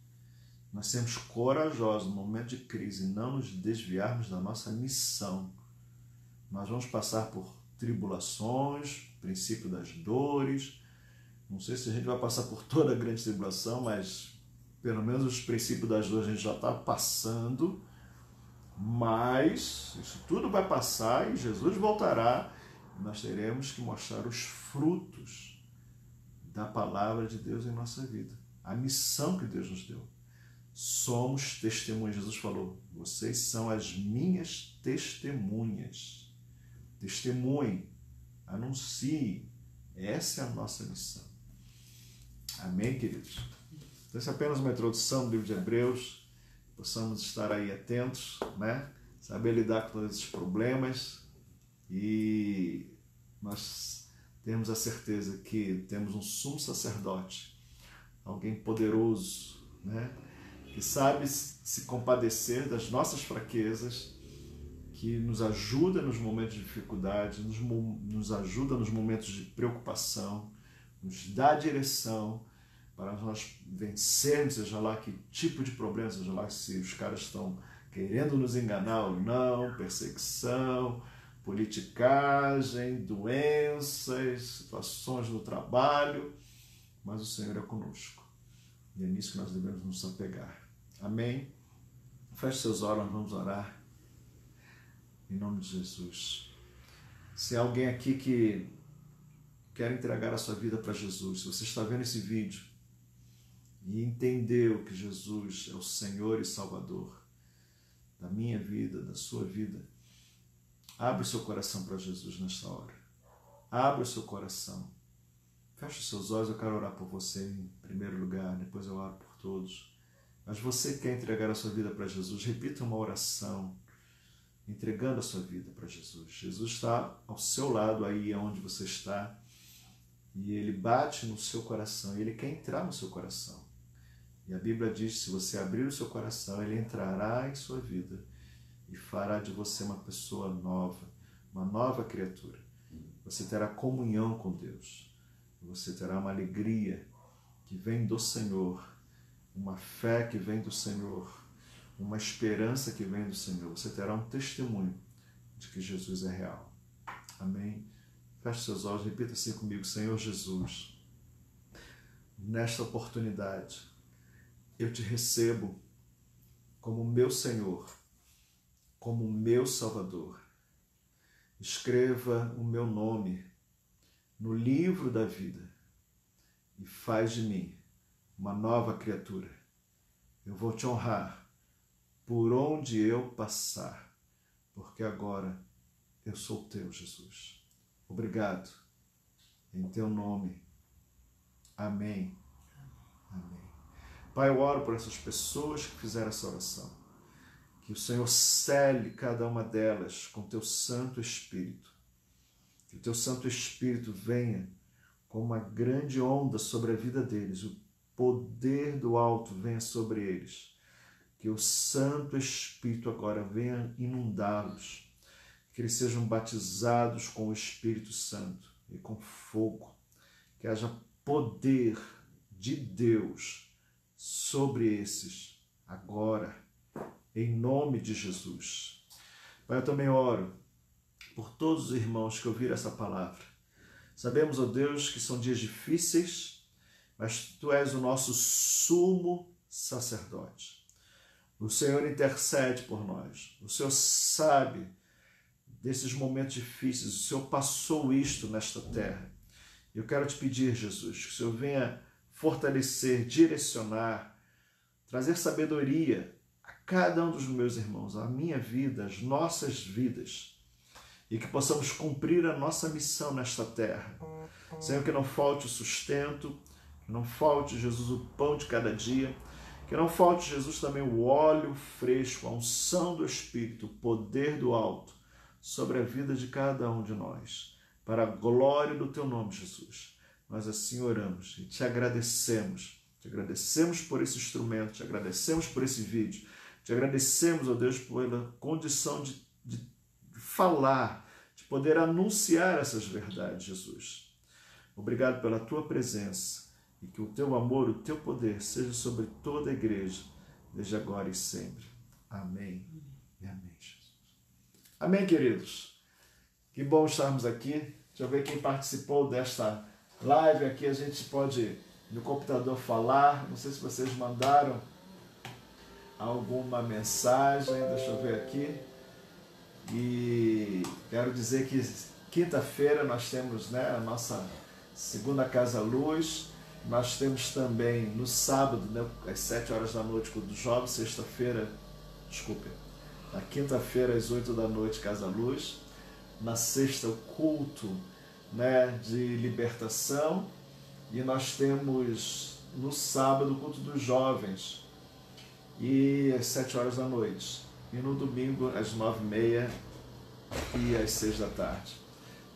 Nós sermos corajosos no momento de crise e não nos desviarmos da nossa missão. Nós vamos passar por tribulações, princípio das dores. Não sei se a gente vai passar por toda a grande tribulação, mas pelo menos os princípios das dores a gente já está passando. Mas isso tudo vai passar e Jesus voltará. E nós teremos que mostrar os frutos da palavra de Deus em nossa vida. A missão que Deus nos deu. Somos testemunhas. Jesus falou, vocês são as minhas testemunhas. Testemunhem, anunciem. Essa é a nossa missão. Amém, queridos? Então, essa é apenas uma introdução do livro de Hebreus. Possamos estar aí atentos, né? Saber lidar com todos esses problemas. E nós temos a certeza que temos um sumo sacerdote, alguém poderoso, né? Que sabe se compadecer das nossas fraquezas, que nos ajuda nos momentos de dificuldade, nos ajuda nos momentos de preocupação, nos dá direção para nós vencermos, seja lá que tipo de problema, seja lá se os caras estão querendo nos enganar ou não, perseguição, politicagem, doenças, situações no trabalho, mas o Senhor é conosco. E é nisso que nós devemos nos apegar. Amém? Feche seus olhos, nós vamos orar. Em nome de Jesus. Se há alguém aqui que quer entregar a sua vida para Jesus, se você está vendo esse vídeo e entendeu que Jesus é o Senhor e Salvador da minha vida, da sua vida, abre o seu coração para Jesus nesta hora. Abre o seu coração. Feche os seus olhos, eu quero orar por você em primeiro lugar, depois eu oro por todos. Mas você quer entregar a sua vida para Jesus, repita uma oração, entregando a sua vida para Jesus. Jesus está ao seu lado, aí onde você está, e Ele bate no seu coração, e Ele quer entrar no seu coração. E a Bíblia diz que se você abrir o seu coração, Ele entrará em sua vida e fará de você uma pessoa nova, uma nova criatura. Você terá comunhão com Deus, você terá uma alegria que vem do Senhor, uma fé que vem do Senhor, uma esperança que vem do Senhor. Você terá um testemunho de que Jesus é real. Amém? Feche seus olhos, repita assim comigo. Senhor Jesus, nesta oportunidade, eu te recebo como meu Senhor, como meu Salvador. Escreva o meu nome no livro da vida e faz de mim uma nova criatura. Eu vou te honrar por onde eu passar, porque agora eu sou teu, Jesus. Obrigado, em teu nome. Amém. Amém. Pai, eu oro por essas pessoas que fizeram essa oração. Que o Senhor cele cada uma delas com teu Santo Espírito. Que o teu Santo Espírito venha com uma grande onda sobre a vida deles, o poder do alto venha sobre eles, que o Santo Espírito agora venha inundá-los, que eles sejam batizados com o Espírito Santo e com fogo, que haja poder de Deus sobre esses agora, em nome de Jesus. Pai, eu também oro por todos os irmãos que ouviram essa palavra. Sabemos, ó Deus, que são dias difíceis, mas Tu és o nosso sumo sacerdote. O Senhor intercede por nós. O Senhor sabe desses momentos difíceis. O Senhor passou isto nesta terra. Eu quero te pedir, Jesus, que o Senhor venha fortalecer, direcionar, trazer sabedoria a cada um dos meus irmãos, a minha vida, as nossas vidas, e que possamos cumprir a nossa missão nesta terra. Senhor, que não falte o sustento, que não falte, Jesus, o pão de cada dia, que não falte, Jesus, também o óleo fresco, a unção do Espírito, o poder do alto sobre a vida de cada um de nós, para a glória do Teu nome, Jesus. Nós assim oramos e te agradecemos. Te agradecemos por esse instrumento, te agradecemos por esse vídeo, te agradecemos, ó Deus, pela condição de falar, de poder anunciar essas verdades, Jesus. Obrigado pela Tua presença. E que o Teu amor, o Teu poder seja sobre toda a igreja, desde agora e sempre. Amém e amém, Jesus. Amém, queridos. Que bom estarmos aqui. Deixa eu ver quem participou desta live aqui. A gente pode, no computador, falar. Não sei se vocês mandaram alguma mensagem. Deixa eu ver aqui. E quero dizer que quinta-feira nós temos, né, a nossa segunda Casa Luz. Nós temos também no sábado, né, às 7 horas da noite, culto dos jovens, sexta-feira, desculpe, na quinta-feira, às 8 da noite, Casa Luz, na sexta, o culto, né, de libertação, e nós temos no sábado o culto dos jovens, e às 7 horas da noite, e no domingo, às 9h30 e às 6 da tarde.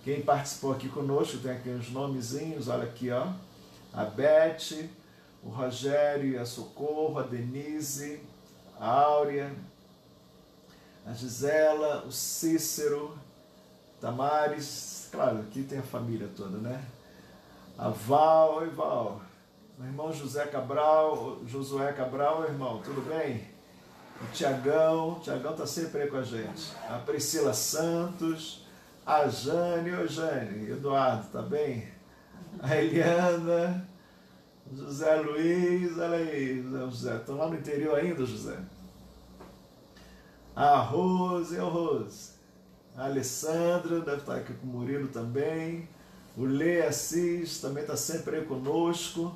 Quem participou aqui conosco, tem aqui uns nomezinhos, olha aqui, ó. A Beth, o Rogério e a Socorro, a Denise, a Áurea, a Gisela, o Cícero, Tamares, claro, aqui tem a família toda, né? A Val, oi Val, o irmão Josué Cabral, irmão, tudo bem? O Tiagão tá sempre aí com a gente. A Priscila Santos, a Jane, oi Jane, Eduardo, tá bem? A Eliana, José Luiz, olha aí, José, estão lá no interior ainda, José? A Rose, a Alessandra, deve estar aqui com o Murilo também, o Lê Assis também está sempre aí conosco,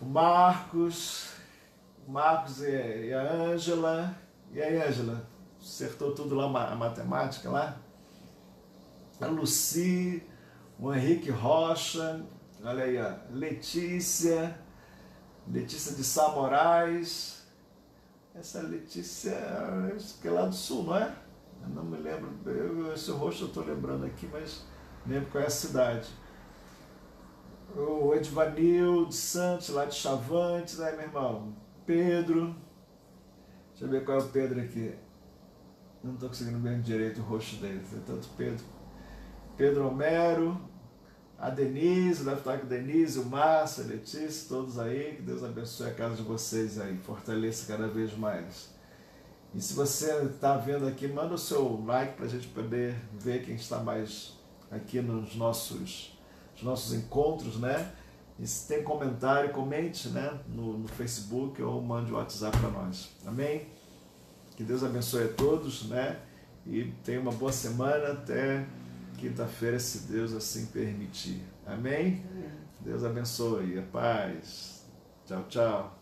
o Marcos e a Ângela, e aí Ângela, acertou tudo lá, a matemática lá? A Luci, o Henrique Rocha, olha aí, ó, Letícia de Sá Moraes, essa Letícia, acho que é lá do Sul, não é? Eu não me lembro, esse rosto eu estou lembrando aqui, mas lembro qual é a cidade. O Edvanil de Santos, lá de Chavantes, né, meu irmão? Pedro, deixa eu ver qual é o Pedro aqui, não estou conseguindo ver direito o rosto dele, tem tanto Pedro Homero, a Denise, deve estar com a Denise, o Márcio, a Letícia, todos aí, que Deus abençoe a casa de vocês aí, fortaleça cada vez mais. E se você está vendo aqui, manda o seu like para a gente poder ver quem está mais aqui nos nossos encontros, né? E se tem comentário, comente, né, no Facebook ou mande o WhatsApp para nós. Amém? Que Deus abençoe a todos, né? E tenha uma boa semana até quinta-feira, se Deus assim permitir. Amém? Deus abençoe. A paz. Tchau, tchau.